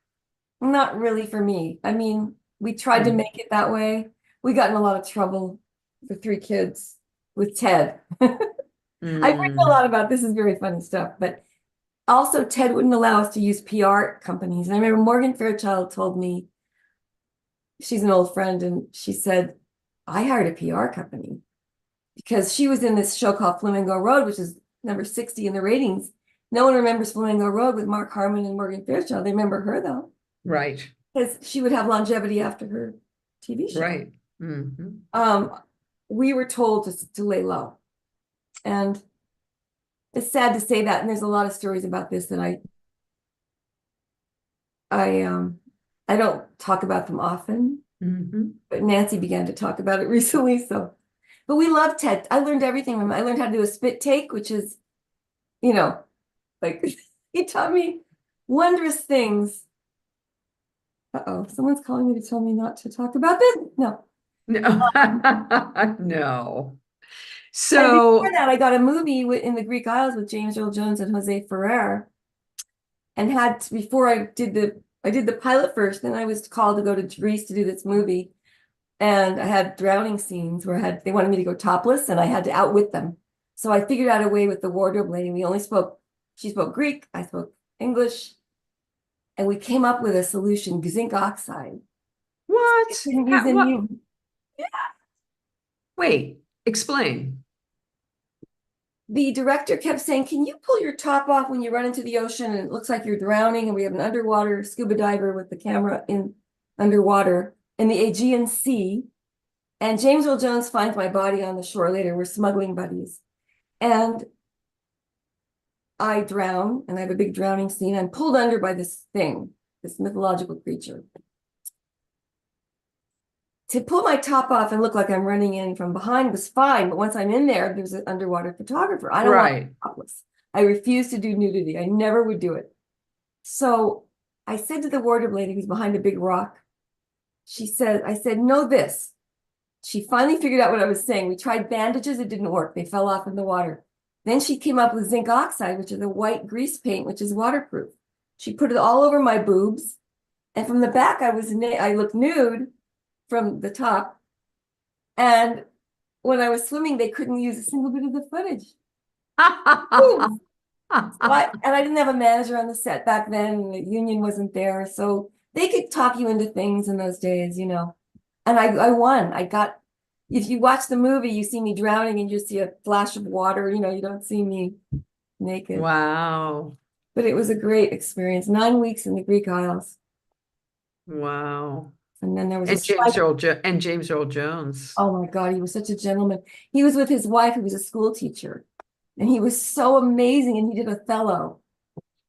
Not really for me. I mean, we tried to make it that way. We got in a lot of trouble for 3 kids with Ted. I've written a lot about this. Is very funny stuff, but also Ted wouldn't allow us to use PR companies. And I remember Morgan Fairchild told me, she's an old friend, and she said, I hired a PR company because she was in this show called Flamingo Road, which is number 60 in the ratings. No one remembers Flamingo Road with Mark Harmon and Morgan Fairchild. They remember her though, Right, because she would have longevity after her TV show. right. Mhm. We were told to lay low. And it's sad to say that, and there's a lot of stories about this that I don't talk about them often, Mhm. but Nancy began to talk about it recently. So, but we love Ted. I learned everything from him. I learned how to do a spit take, which is, you know, like he taught me wondrous things. Uh-oh, someone's calling me to tell me not to talk about this. No. No, no. And before So, that, I got a movie in the Greek Isles with James Earl Jones and Jose Ferrer, and before I did the pilot first, then I was called to go to Greece to do this movie, and I had drowning scenes where they wanted me to go topless, and I had to outwit them. So I figured out a way with the wardrobe lady. She spoke Greek, I spoke English, and we came up with a solution: zinc oxide. what? Didn't use What? any. Wait, explain. The director kept saying, "Can you pull your top off when you run into the ocean and it looks like you're drowning?" And we have an underwater scuba diver with the camera in underwater in the Aegean Sea. And James Earl Jones finds my body on the shore later. We're smuggling buddies. And I drown, and I have a big drowning scene. I'm pulled under by this thing, this mythological creature. To pull my top off and look like I'm running in from behind was fine, but once I'm in there's an underwater photographer. I don't want to Right. be topless. I refuse to do nudity. I never would do it. So I said to the wardrobe lady who's behind a big rock, I said, "Know this." She finally figured out what I was saying. We tried bandages, it didn't work. They fell off in the water. Then she came up with zinc oxide, which is a white grease paint, which is waterproof. She put it all over my boobs. And from the back, I looked nude from the top. And when I was swimming, they couldn't use a single bit of the footage. Boobs. And I didn't have a manager on the set back then, and the union wasn't there. So they could talk you into things in those days, you know. And I won. If you watch the movie, you see me drowning and you see a flash of water, you know, you don't see me naked. Wow. But it was a great experience. 9 weeks in the Greek Isles. Wow. And then there was a And strike. James Earl Jones. Oh my God, he was such a gentleman. He was with his wife, who was a school teacher. And he was so amazing. And he did Othello.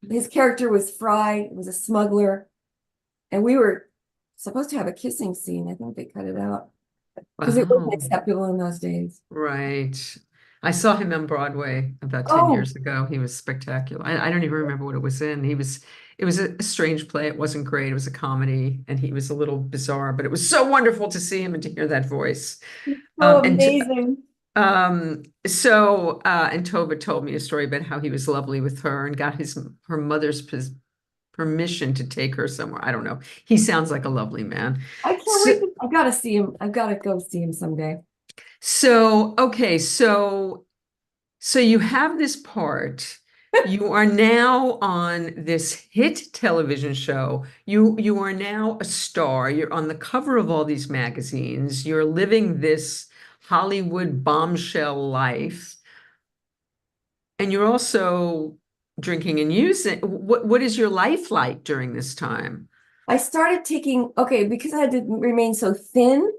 His character was Fry, was a smuggler. And we were supposed to have a kissing scene. I think they cut it out because it wasn't Wow. acceptable in those days. Right. I saw him on Broadway about 10 Oh, years ago. He was spectacular. I don't even remember what it was in. It was a strange play. It wasn't great. It was a comedy and he was a little bizarre, but it was so wonderful to see him and to hear that voice. so And amazing. and Tova told me a story about how he was lovely with her and got her mother's permission to take her somewhere. I don't know. He sounds like a lovely man. I can't So, wait. I've got to see him. I've got to go see him someday. okay, so you have this part. You are now on this hit television show. You are now a star. You're on the cover of all these magazines. You're living this Hollywood bombshell life. And you're also drinking and using. What is your life like during this time? I started taking, okay, because I had to remain so thin.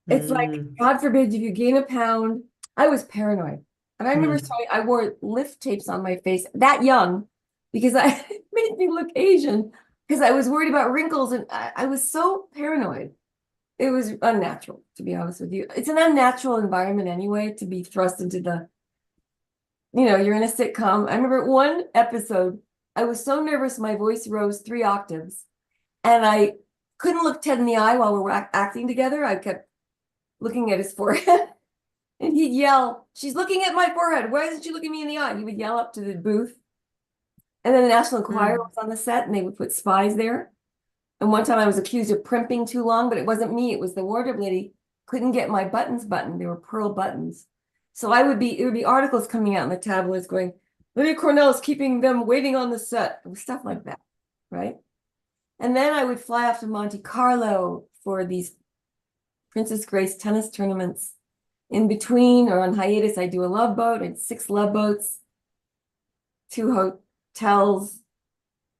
It's like, Mm, God forbid, if you gain a pound, I was paranoid. And I remember mm. I wore lift tapes on my face that young because it made me look Asian because I was worried about wrinkles and I was so paranoid. It was unnatural, to be honest with you. It's an unnatural environment anyway to be thrust into you're in a sitcom. I remember one episode, I was so nervous, my voice rose 3 octaves and I couldn't look Ted in the eye while we were acting together. I kept looking at his forehead. And he'd yell, "She's looking at my forehead. Why isn't she looking me in the eye?" He would yell up to the booth. And then the National Enquirer Mm. was on the set and they would put spies there. And one time I was accused of primping too long, but it wasn't me. It was the wardrobe lady couldn't get my buttons buttoned. They were pearl buttons. So it would be articles coming out in the tabloids going, "Lydia Cornell is keeping them waiting on the set." It was stuff like that, right? And then I would fly off to Monte Carlo for these Princess Grace tennis tournaments. In between or on hiatus, I do a love boat. I had 6 love boats, Tells,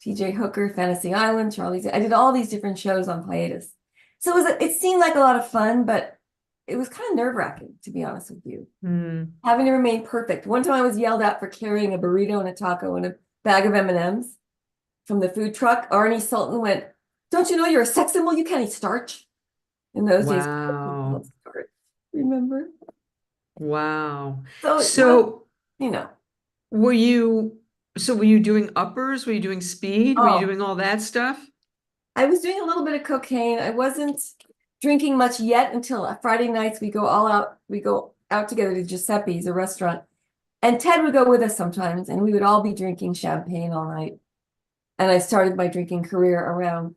TJ Hooker, Fantasy Island, Charlie's. I did all these different shows on hiatus. So it seemed like a lot of fun, but it was kind of nerve-wracking, to be honest with you. Having to remain perfect. One time I was yelled at for carrying a burrito and a taco and a bag of M&Ms from the food truck. Arnie Sultan went, "Don't you know you're a sex symbol? You can't eat starch." In those days, Wow. remember? Wow. So, So you know, were you doing uppers? Were you doing speed? Were you doing all that stuff? I was doing a little bit of cocaine. I wasn't drinking much yet until Friday nights we go out together to Giuseppe's, a restaurant. And Ted would go with us sometimes, and we would all be drinking champagne all night. And I started my drinking career around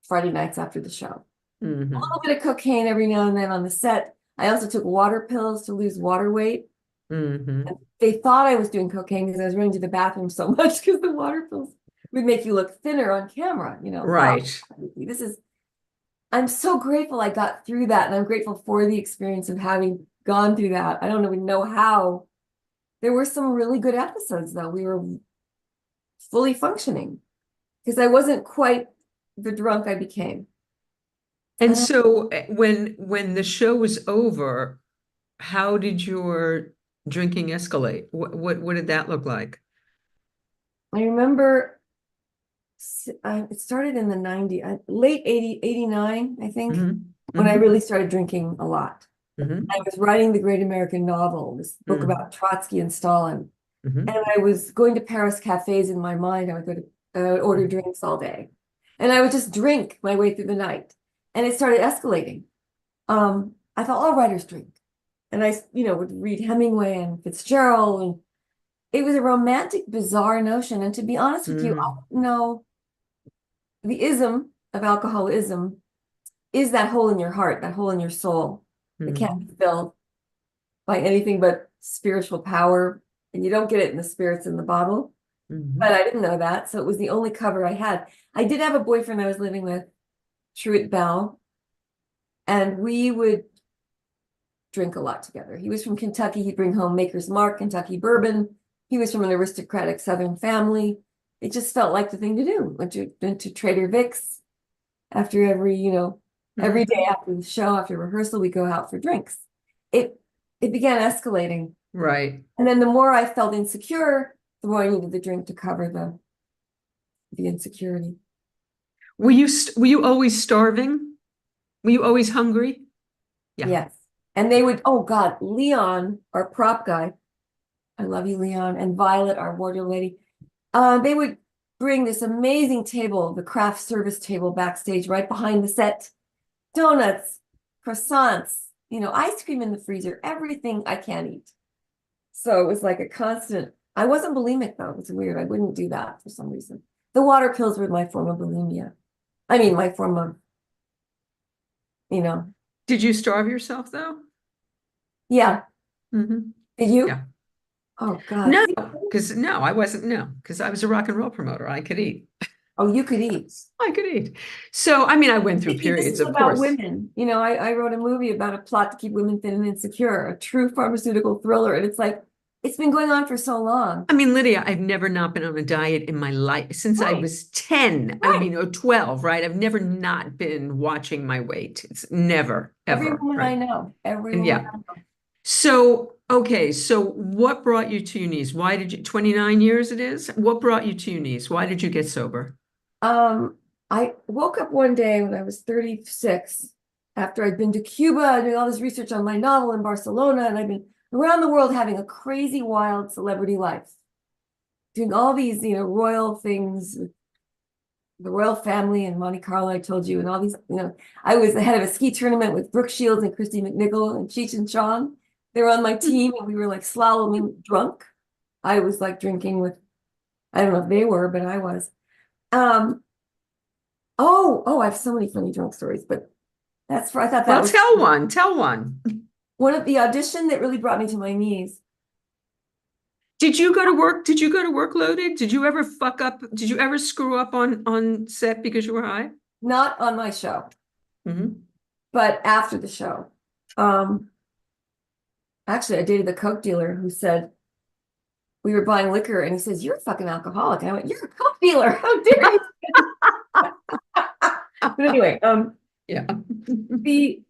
Friday nights after the show. A little bit of cocaine every now and then on the set. I also took water pills to lose water weight. And they thought I was doing cocaine because I was running to the bathroom so much because the water pills would make you look thinner on camera, you know. Right. I'm so grateful I got through that, and I'm grateful for the experience of having gone through that. I don't even know how. There were some really good episodes, though. We were fully functioning because I wasn't quite the drunk I became. And so when the show was over, how did your drinking escalate? What did that look like? I remember it started in the 90s, late 89, I think, when I really started drinking a lot. I was writing the Great American Novel, this book about Trotsky and Stalin. And I was going to Paris cafes in my mind. I would order drinks all day. And I would just drink my way through the night. And it started escalating. I thought all writers drink. And I, would read Hemingway and Fitzgerald. And it was a romantic, bizarre notion. And to be honest with you, I don't know, the ism of alcoholism is that hole in your heart, that hole in your soul that can't be filled by anything but spiritual power. And you don't get it in the spirits in the bottle. But I didn't know that. So it was the only cover I had. I did have a boyfriend I was living with, Truett Bell, and we would drink a lot together. He was from Kentucky. He'd bring home Maker's Mark, Kentucky bourbon. He was from an aristocratic Southern family. It just felt like the thing to do. Went to Trader Vic's after every day after the show, after rehearsal, we go out for drinks. It began escalating. Right. And then the more I felt insecure, the more I needed the drink to cover the insecurity. Were you always starving? Were you always hungry? Yeah. Yes. And they would, oh God, Leon, our prop guy, I love you, Leon, and Violet, our wardrobe lady, they would bring this amazing table, the craft service table backstage right behind the set. Donuts, croissants, ice cream in the freezer, everything I can't eat. So it was like a constant. I wasn't bulimic though. It was weird. I wouldn't do that for some reason. The water pills were my form of bulimia. I mean, my form of, Did you starve yourself though? Yeah. Did you? Yeah. Oh God. No, I wasn't. No, because I was a rock and roll promoter. I could eat. Oh, you could eat. I could eat. So, I mean, I went through periods, of about course. Women. I wrote a movie about a plot to keep women thin and insecure, a true pharmaceutical thriller. And it's like, it's been going on for so long. I mean, Lydia, I've never not been on a diet in my life since I was 10, or 12, right? I've never not been watching my weight. It's never, ever. Every woman I know. Every woman I know. So, okay, so what brought you to your knees? Why did you, 29 years it is? What brought you to your knees? Why did you get sober? I woke up one day when I was 36 after I'd been to Cuba doing all this research on my novel in Barcelona, and I've been around the world having a crazy, wild celebrity life, doing all these, royal things, the royal family in Monte Carlo, I told you, and all these, I was the head of a ski tournament with Brooke Shields and Christy McNichol and Cheech and Chong. They were on my team, and we were like slaloming drunk. I was like drinking with, I don't know if they were, but I was. I have so many funny drunk stories, but I thought that well, was tell one. One of the audition that really brought me to my knees. Did you go to work loaded? Did you ever fuck up? Did you ever screw up on set because you were high? Not on my show, but after the show. Actually, I dated the coke dealer who said, we were buying liquor, and he says, "You're a fucking alcoholic." And I went, "You're a coke dealer. How dare you?" But anyway, Yeah. the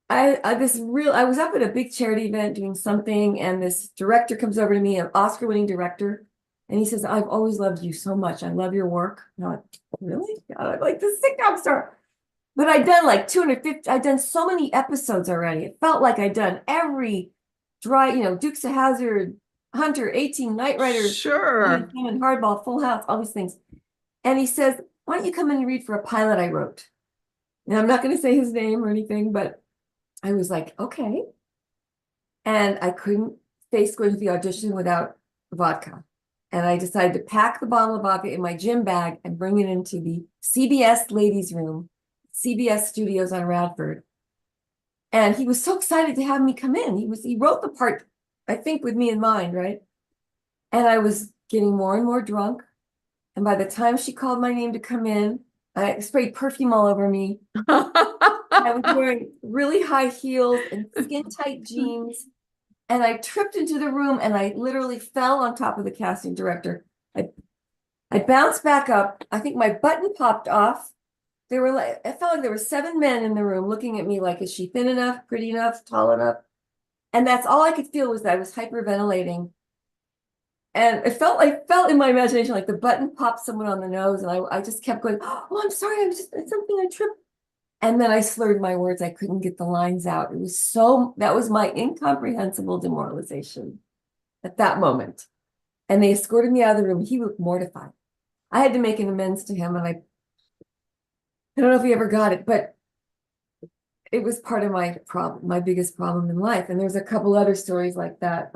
I was up at a big charity event doing something, and this director comes over to me, an Oscar-winning director, and he says, "I've always loved you so much. I love your work." And I'm like, "Really?" I'm like the sitcom star. But I'd done like 250, I'd done so many episodes already. It felt like I'd done every Dukes of Hazzard, Hunter, 18 Night Riders, Sure. and Hardball, Full House, all these things. And he says, "Why don't you come in and read for a pilot I wrote?" Now, I'm not going to say his name or anything, but I was like, okay. And I couldn't face going to the audition without vodka. And I decided to pack the bottle of vodka in my gym bag and bring it into the CBS ladies' room, CBS Studios on Radford. And he was so excited to have me come in. He wrote the part, I think, with me in mind, right? And I was getting more and more drunk. And by the time she called my name to come in, I sprayed perfume all over me. I was wearing really high heels and skin-tight jeans. And I tripped into the room and I literally fell on top of the casting director. I bounced back up. I think my button popped off. I felt like there were 7 men in the room looking at me like, is she thin enough, pretty enough, tall enough? And that's all I could feel was that I was hyperventilating. And it felt in my imagination like the button popped someone on the nose, and I just kept going, "Oh, I'm sorry, it's something, I tripped." And then I slurred my words. I couldn't get the lines out. That was my incomprehensible demoralization at that moment. And they escorted me out of the room. He looked mortified. I had to make an amends to him, and I don't know if he ever got it, but it was part of my problem, my biggest problem in life. And there's a couple other stories like that.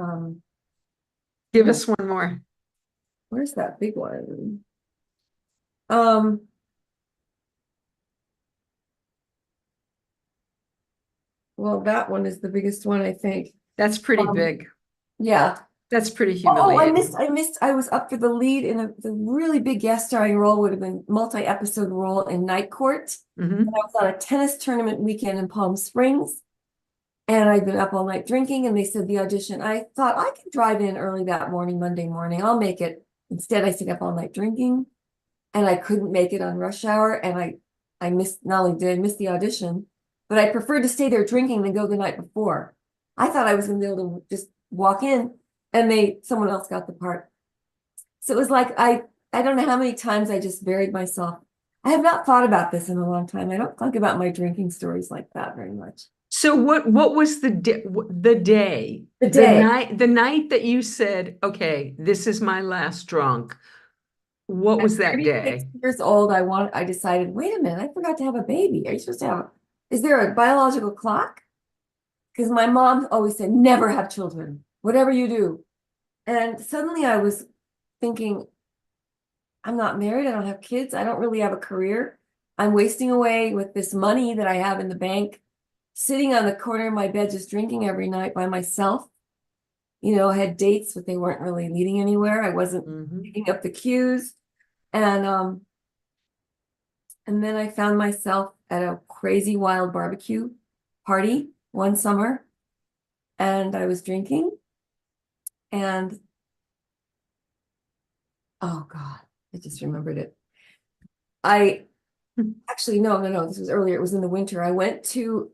Give us one more. Where's that big one? Well, that one is the biggest one, I think. That's pretty big. Yeah. That's pretty Oh, humiliating. I was up for the lead in the really big guest starring role, would have been multi-episode role in Night Court. Mhm. And I was on a tennis tournament weekend in Palm Springs. And I'd been up all night drinking, and they said the audition. I thought I could drive in early that morning, Monday morning. I'll make it. Instead, I stayed up all night drinking, and I couldn't make it on rush hour. And I missed, not only did I miss the audition, but I preferred to stay there drinking than go the night before. I thought I was going to be able to just walk in, and someone else got the part. So it was like, I don't know how many times I just buried myself. I have not thought about this in a long time. I don't think about my drinking stories like that very much. So what was the day, the night that you said, "Okay, this is my last drunk"? What was that 36 day? years old, I decided, wait a minute, I forgot to have a baby. Are you supposed to is there a biological clock? Because my mom always said, never have children, whatever you do. And suddenly I was thinking, I'm not married, I don't have kids, I don't really have a career. I'm wasting away with this money that I have in the bank, sitting on the corner of my bed, just drinking every night by myself. I had dates, but they weren't really leading anywhere. I wasn't picking up the cues. And then I found myself at a crazy wild barbecue party one summer, and I was drinking, and oh God, I just remembered it. Actually, no, this was earlier. It was in the winter. I went to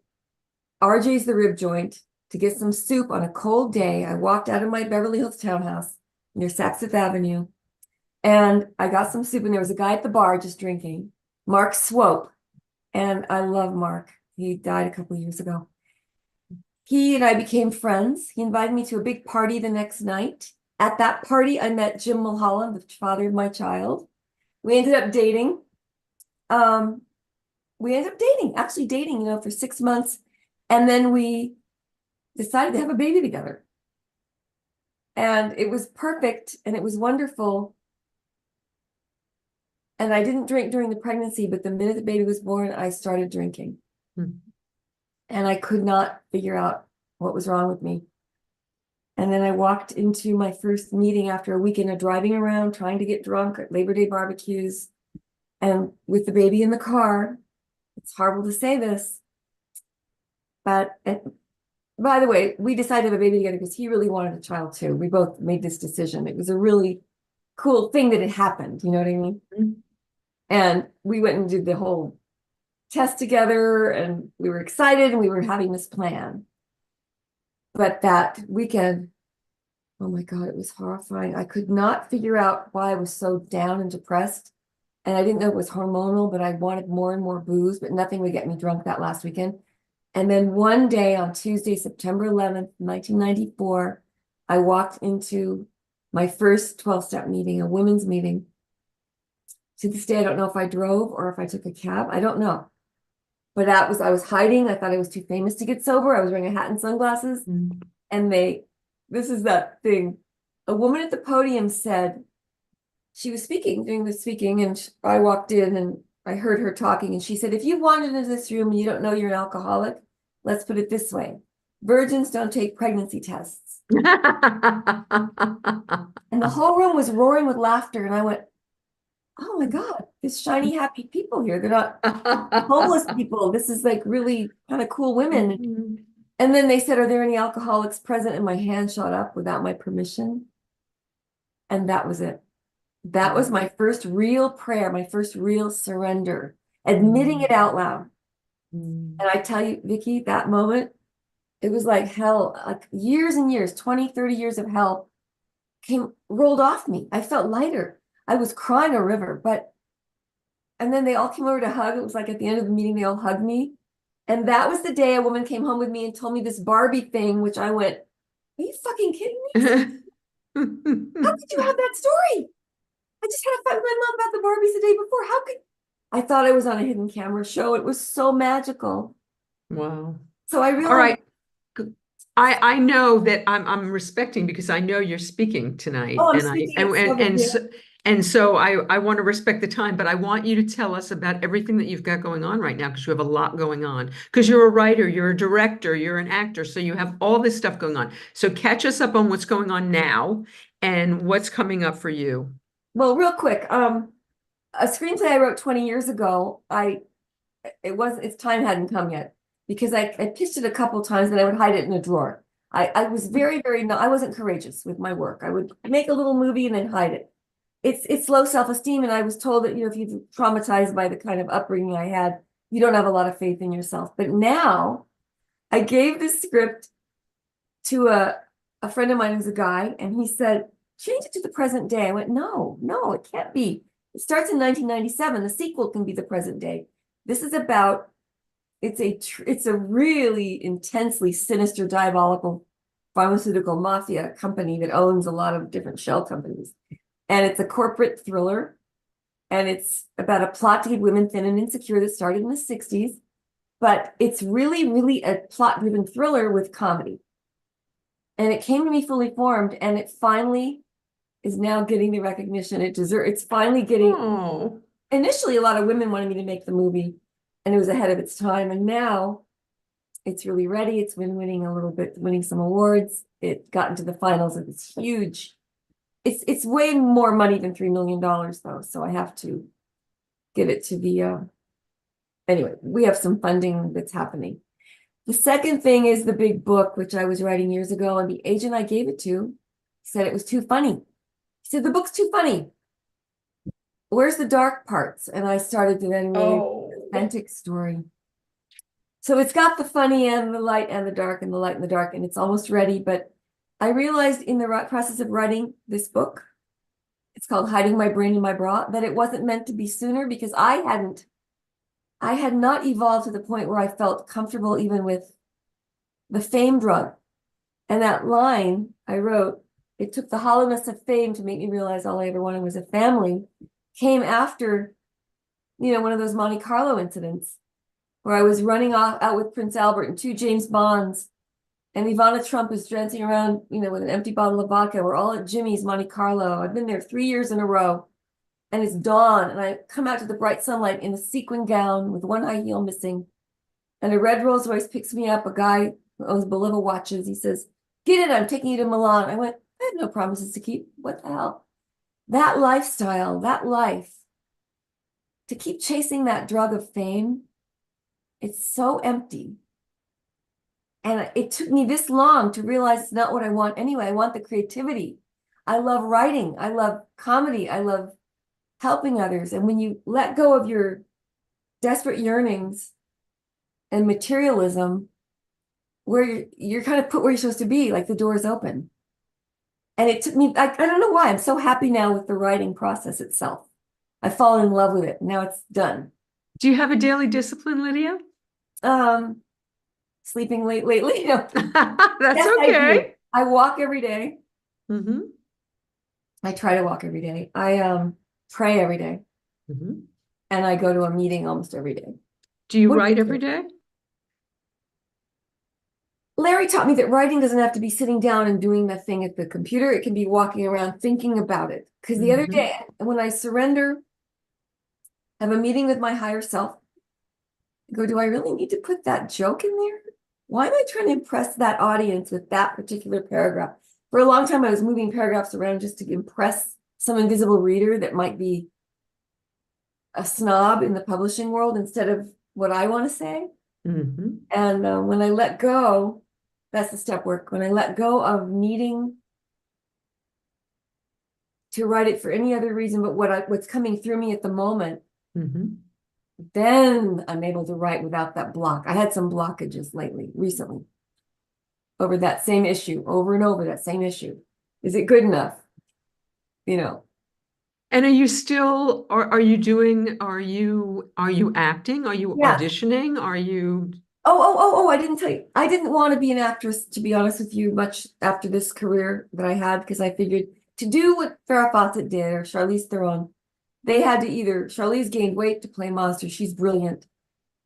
RJ's The Rib Joint to get some soup on a cold day. I walked out of my Beverly Hills townhouse near Saks Fifth Avenue, and I got some soup, and there was a guy at the bar just drinking, Mark Swope. And I love Mark. He died a couple of years ago. He and I became friends. He invited me to a big party the next night. At that party, I met Jim Mulholland, the father of my child. We ended up dating. Actually dating, for 6 months. And then we decided to have a baby together. And it was perfect, and it was wonderful. And I didn't drink during the pregnancy, but the minute the baby was born, I started drinking. And I could not figure out what was wrong with me. And then I walked into my first meeting after a weekend of driving around, trying to get drunk at Labor Day barbecues, and with the baby in the car. It's horrible to say this, but by the way, we decided to have a baby together because he really wanted a child too. We both made this decision. It was a really cool thing that it happened. You know what I mean? Mhm. And we went and did the whole test together, and we were excited, and we were having this plan. But that weekend, oh my God, it was horrifying. I could not figure out why I was so down and depressed. And I didn't know it was hormonal, but I wanted more and more booze, but nothing would get me drunk that last weekend. And then one day on Tuesday, September 11th, 1994, I walked into my first 12-step meeting, a women's meeting. To this day, I don't know if I drove or if I took a cab. I don't know. But I was hiding. I thought I was too famous to get sober. I was wearing a hat and sunglasses. Mhm. And this is that thing. A woman at the podium said, she was doing the speaking, and I walked in and I heard her talking, and she said, if you wandered into this room and you don't know you're an alcoholic, let's put it this way. Virgins don't take pregnancy tests. And the whole room was roaring with laughter. And I went, oh my God, this shiny, happy people here. They're not homeless people. This is like really kind of cool women. Mhm. And then they said, are there any alcoholics present? And my hand shot up without my permission. And that was it. That was my first real prayer, my first real surrender, admitting it out loud. Mhm. And I tell you, Vicki, that moment, it was like hell, like years and years, 20, 30 years of hell rolled off me. I felt lighter. I was crying a river, and then they all came over to hug. It was like at the end of the meeting, they all hugged me. And that was the day a woman came home with me and told me this Barbie thing, which I went, are you fucking kidding me? How could you have that story? I just had a fight with my mom about the Barbies the day before. How could I thought I was on a hidden camera show. It was so magical. Wow. So I All realized, right. I know that I'm respecting because I know you're speaking tonight, oh, I'm and I speaking at 7 and p.m. so, and so I want to respect the time, but I want you to tell us about everything that you've got going on right now, because you have a lot going on. Because you're a writer, you're a director, you're an actor, so you have all this stuff going on. So catch us up on what's going on now and what's coming up for you. Well, real quick, a screenplay I wrote 20 years ago, its time hadn't come yet because I pitched it a couple times and I would hide it in a drawer. I was very, very, no, I wasn't courageous with my work. I would make a little movie and then hide it. It's low self-esteem. And I was told that, if you're traumatized by the kind of upbringing I had, you don't have a lot of faith in yourself. But now I gave the script to a friend of mine who's a guy, and he said, change it to the present day. I went, no, it can't be. It starts in 1997. The sequel can be the present day. This is about, it's a really intensely sinister, diabolical pharmaceutical mafia company that owns a lot of different shell companies. And it's a corporate thriller. And it's about a plot to keep women thin and insecure that started in the 60s. But it's really, really a plot-driven thriller with comedy. And it came to me fully formed, and it finally is now getting the recognition it deserves. It's finally getting, Oh, initially a lot of women wanted me to make the movie, and it was ahead of its time. And now it's really ready. It's been winning a little bit, winning some awards. It got into the finals of this huge, it's way more money than $3 million though. So I have to give it to anyway, we have some funding that's happening. The second thing is the big book, which I was writing years ago, and the agent I gave it to said it was too funny. He said, the book's too funny. Where's the dark parts? And I started to then really authentic story. So it's got the funny and the light and the dark and the light and the dark, and it's almost ready. But I realized in the process of writing this book, it's called Hiding My Brain in My Bra, that it wasn't meant to be sooner because I had not evolved to the point where I felt comfortable even with the fame drug. And that line I wrote, it took the hollowness of fame to make me realize all I ever wanted was a family, came after, one of those Monte Carlo incidents where I was running out with Prince Albert and 2 James Bonds, and Ivana Trump was dancing around, with an empty bottle of vodka. We're all at Jimmy's Monte Carlo. I've been there 3 years in a row, and it's dawn, and I come out to the bright sunlight in a sequin gown with one high heel missing, and a red Rolls Royce picks me up, a guy who owns Bulova watches. He says, get it, I'm taking you to Milan. I went, I have no promises to keep. What the hell? That lifestyle, that life, to keep chasing that drug of fame, it's so empty. And it took me this long to realize it's not what I want anyway. I want the creativity. I love writing. I love comedy. I love helping others. And when you let go of your desperate yearnings and materialism, where you're kind of put where you're supposed to be, like the door is open. And it took me, I don't know why. I'm so happy now with the writing process itself. I've fallen in love with it. Now it's done. Do you have a daily discipline, Lydia? Sleeping late lately. No. That's Yes, okay. I walk every day. Mm-hmm. I try to walk every day. I pray every day. Mm-hmm. And I go to a meeting almost every day. Do you What write do every day? Larry taught me that writing doesn't have to be sitting down and doing the thing at the computer. It can be walking around thinking about it. Because the other Mm-hmm. day, when I surrender, have a meeting with my higher self, I go, do I really need to put that joke in there? Why am I trying to impress that audience with that particular paragraph? For a long time, I was moving paragraphs around just to impress some invisible reader that might be a snob in the publishing world instead of what I want to say. Mm-hmm. And when I let go, that's the step work. When I let go of needing to write it for any other reason but what's coming through me at the moment, Mm-hmm. then I'm able to write without that block. I had some blockages recently, over that same issue, over and over that same issue. Is it good enough? You know. And are you still, are you doing, are you acting? Are you Yeah. auditioning? Are you? Oh, I didn't tell you. I didn't want to be an actress, to be honest with you, much after this career that I had, because I figured to do what Farrah Fawcett did or Charlize Theron, they had to either, Charlize gained weight to play monster. She's brilliant.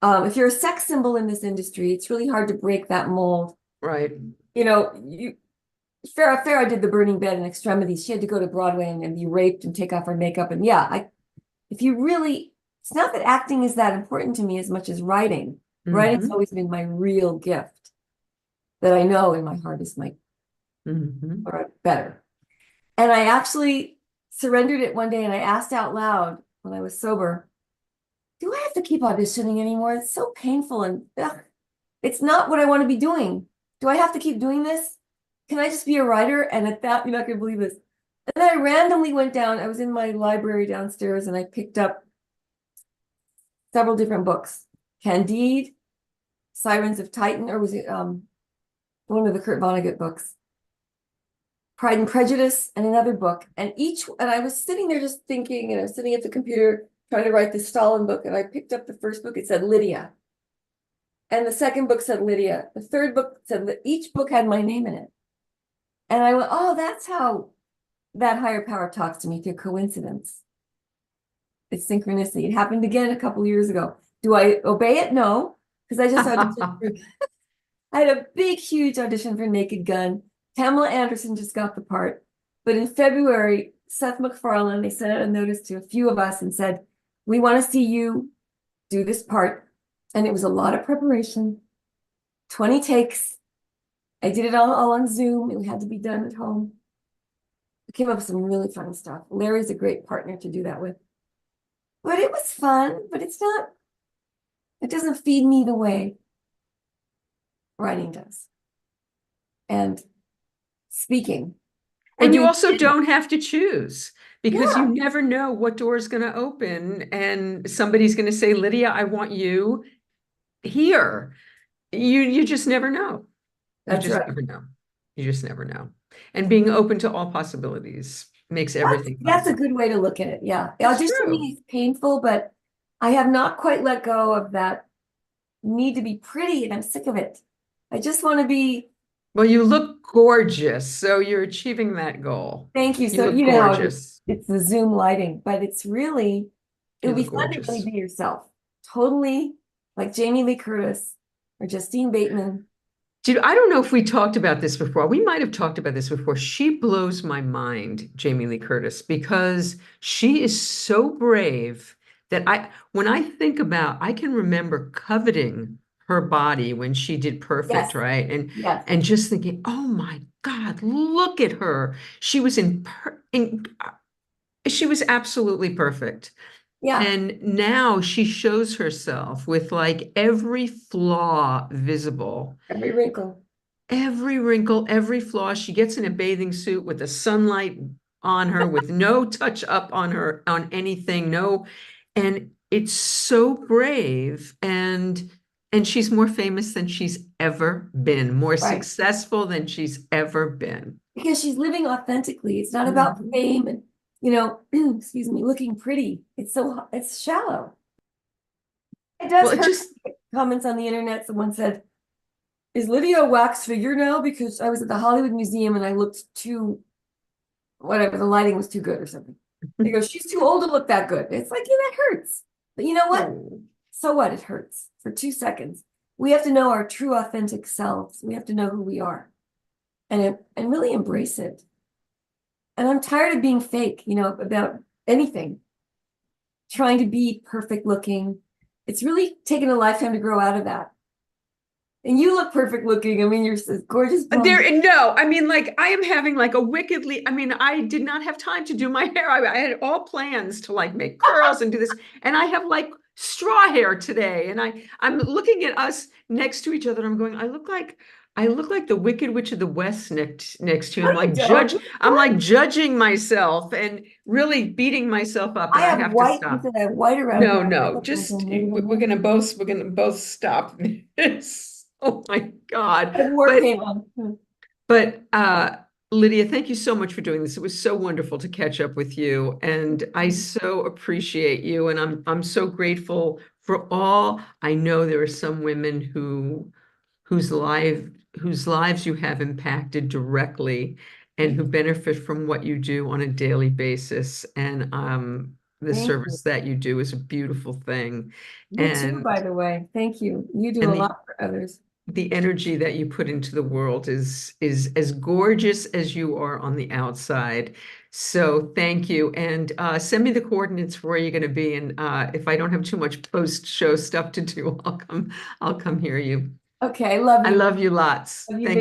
If you're a sex symbol in this industry, it's really hard to break that mold. Right. You know, Farrah did the burning bed in Extremities. She had to go to Broadway and be raped and take off her makeup. And yeah, if you really, it's not that acting is that important to me as much as writing. Writing's Mm-hmm. always been my real gift that I know in my heart is my Mm-hmm. or better. And I actually surrendered it one day and I asked out loud when I was sober, do I have to keep auditioning anymore? It's so painful and it's not what I want to be doing. Do I have to keep doing this? Can I just be a writer? And at that, you're not going to believe this. And then I randomly went down. I was in my library downstairs and I picked up several different books. Candide, Sirens of Titan, or was it one of the Kurt Vonnegut books? Pride and Prejudice, and another book. And I was sitting there just thinking, and I was sitting at the computer trying to write this Stalin book, and I picked up the first book, it said Lydia. And the second book said Lydia. The third book said that each book had my name in it. And I went, oh, that's how that higher power talks to me through coincidence. It's synchronicity. It happened again a couple years ago. Do I obey it? No, because I just auditioned I had a big, huge audition for Naked Gun. Pamela Anderson just got the part. But in February, Seth MacFarlane, they sent out a notice to a few of us and said, we want to see you do this part. And it was a lot of preparation, 20 takes. I did it all on Zoom. It had to be done at home. I came up with some really fun stuff. Larry's a great partner to do that with. But it was fun, but it doesn't feed me the way writing does. And speaking. And you also don't have to choose because Yeah. you never know what door is going to open and somebody's going to say, Lydia, I want you here. You just never know. That's right. Never know. You just never know. And being open to all possibilities makes everything That's a possible. good way to look at it. Yeah. It's Auditioning true. is painful, but I have not quite let go of that need to be pretty, and I'm sick of it. I just want to be. Well, you look gorgeous, so you're achieving that goal. Thank you. You So look you know how it is. gorgeous. It's the Zoom lighting, but it You would be look fun to really gorgeous. be yourself. Totally like Jamie Lee Curtis or Justine Bateman. Dude, I don't know if we talked about this before. We might have talked about this before. She blows my mind, Jamie Lee Curtis, because she is so brave that when I think about, I can remember coveting her body when she did Perfect, Yes. right? Yes. And just thinking, oh my God, look at her. She was she was absolutely perfect. Yeah, And now she shows herself with like every flaw visible, every wrinkle. every wrinkle, every flaw. She gets in a bathing suit with the sunlight on her, with no touch up on her, on anything, no. And it's so brave. And she's more famous than she's ever been, more Right. successful than she's ever been. Because she's living authentically. It's not about Mhm. fame and, excuse me, looking pretty. It's shallow. It does Well, it hurt. just, Comments on the internet. Someone said, "Is Lydia a wax figure now?" Because I was at the Hollywood Museum and I looked too, whatever, the lighting was too good or something. They go, "She's too old to look that good." It's like, yeah, that hurts. But you know what? So what? It hurts for 2 seconds. We have to know our true, authentic selves. We have to know who we are and really embrace it. And I'm tired of being fake, about anything, trying to be perfect looking. It's really taken a lifetime to grow out of that. And you look perfect looking. I mean, you're this gorgeous blonde. no, I mean, like, I am having like a wickedly, I mean, I did not have time to do my hair. I had all plans to like make curls and do this. And I have like straw hair today. And I'm looking at us next to each other and I'm going, I look like the Wicked Witch of the West next to you. No, you don't. I'm like judging myself and really beating myself up. I And I have have to white. You stop. said I have white around No, here. no, just we're gonna both stop this. Oh my God. I have war But paint on. but Lydia, thank you so much for doing this. It was so wonderful to catch up with you, and I so appreciate you, and I'm so grateful for all. I know there are some women whose lives you have impacted directly and who benefit from what you do on a daily basis. And the Thank you. service that you do is a beautiful thing. You too, And by the way. Thank you. You do a and the lot for others. the energy that you put into the world is as gorgeous as you are on the outside. So thank you. And send me the coordinates for where you're going to be. And if I don't have too much post-show stuff to do, I'll come hear you. Okay, love I you. love you lots. Love you, Thank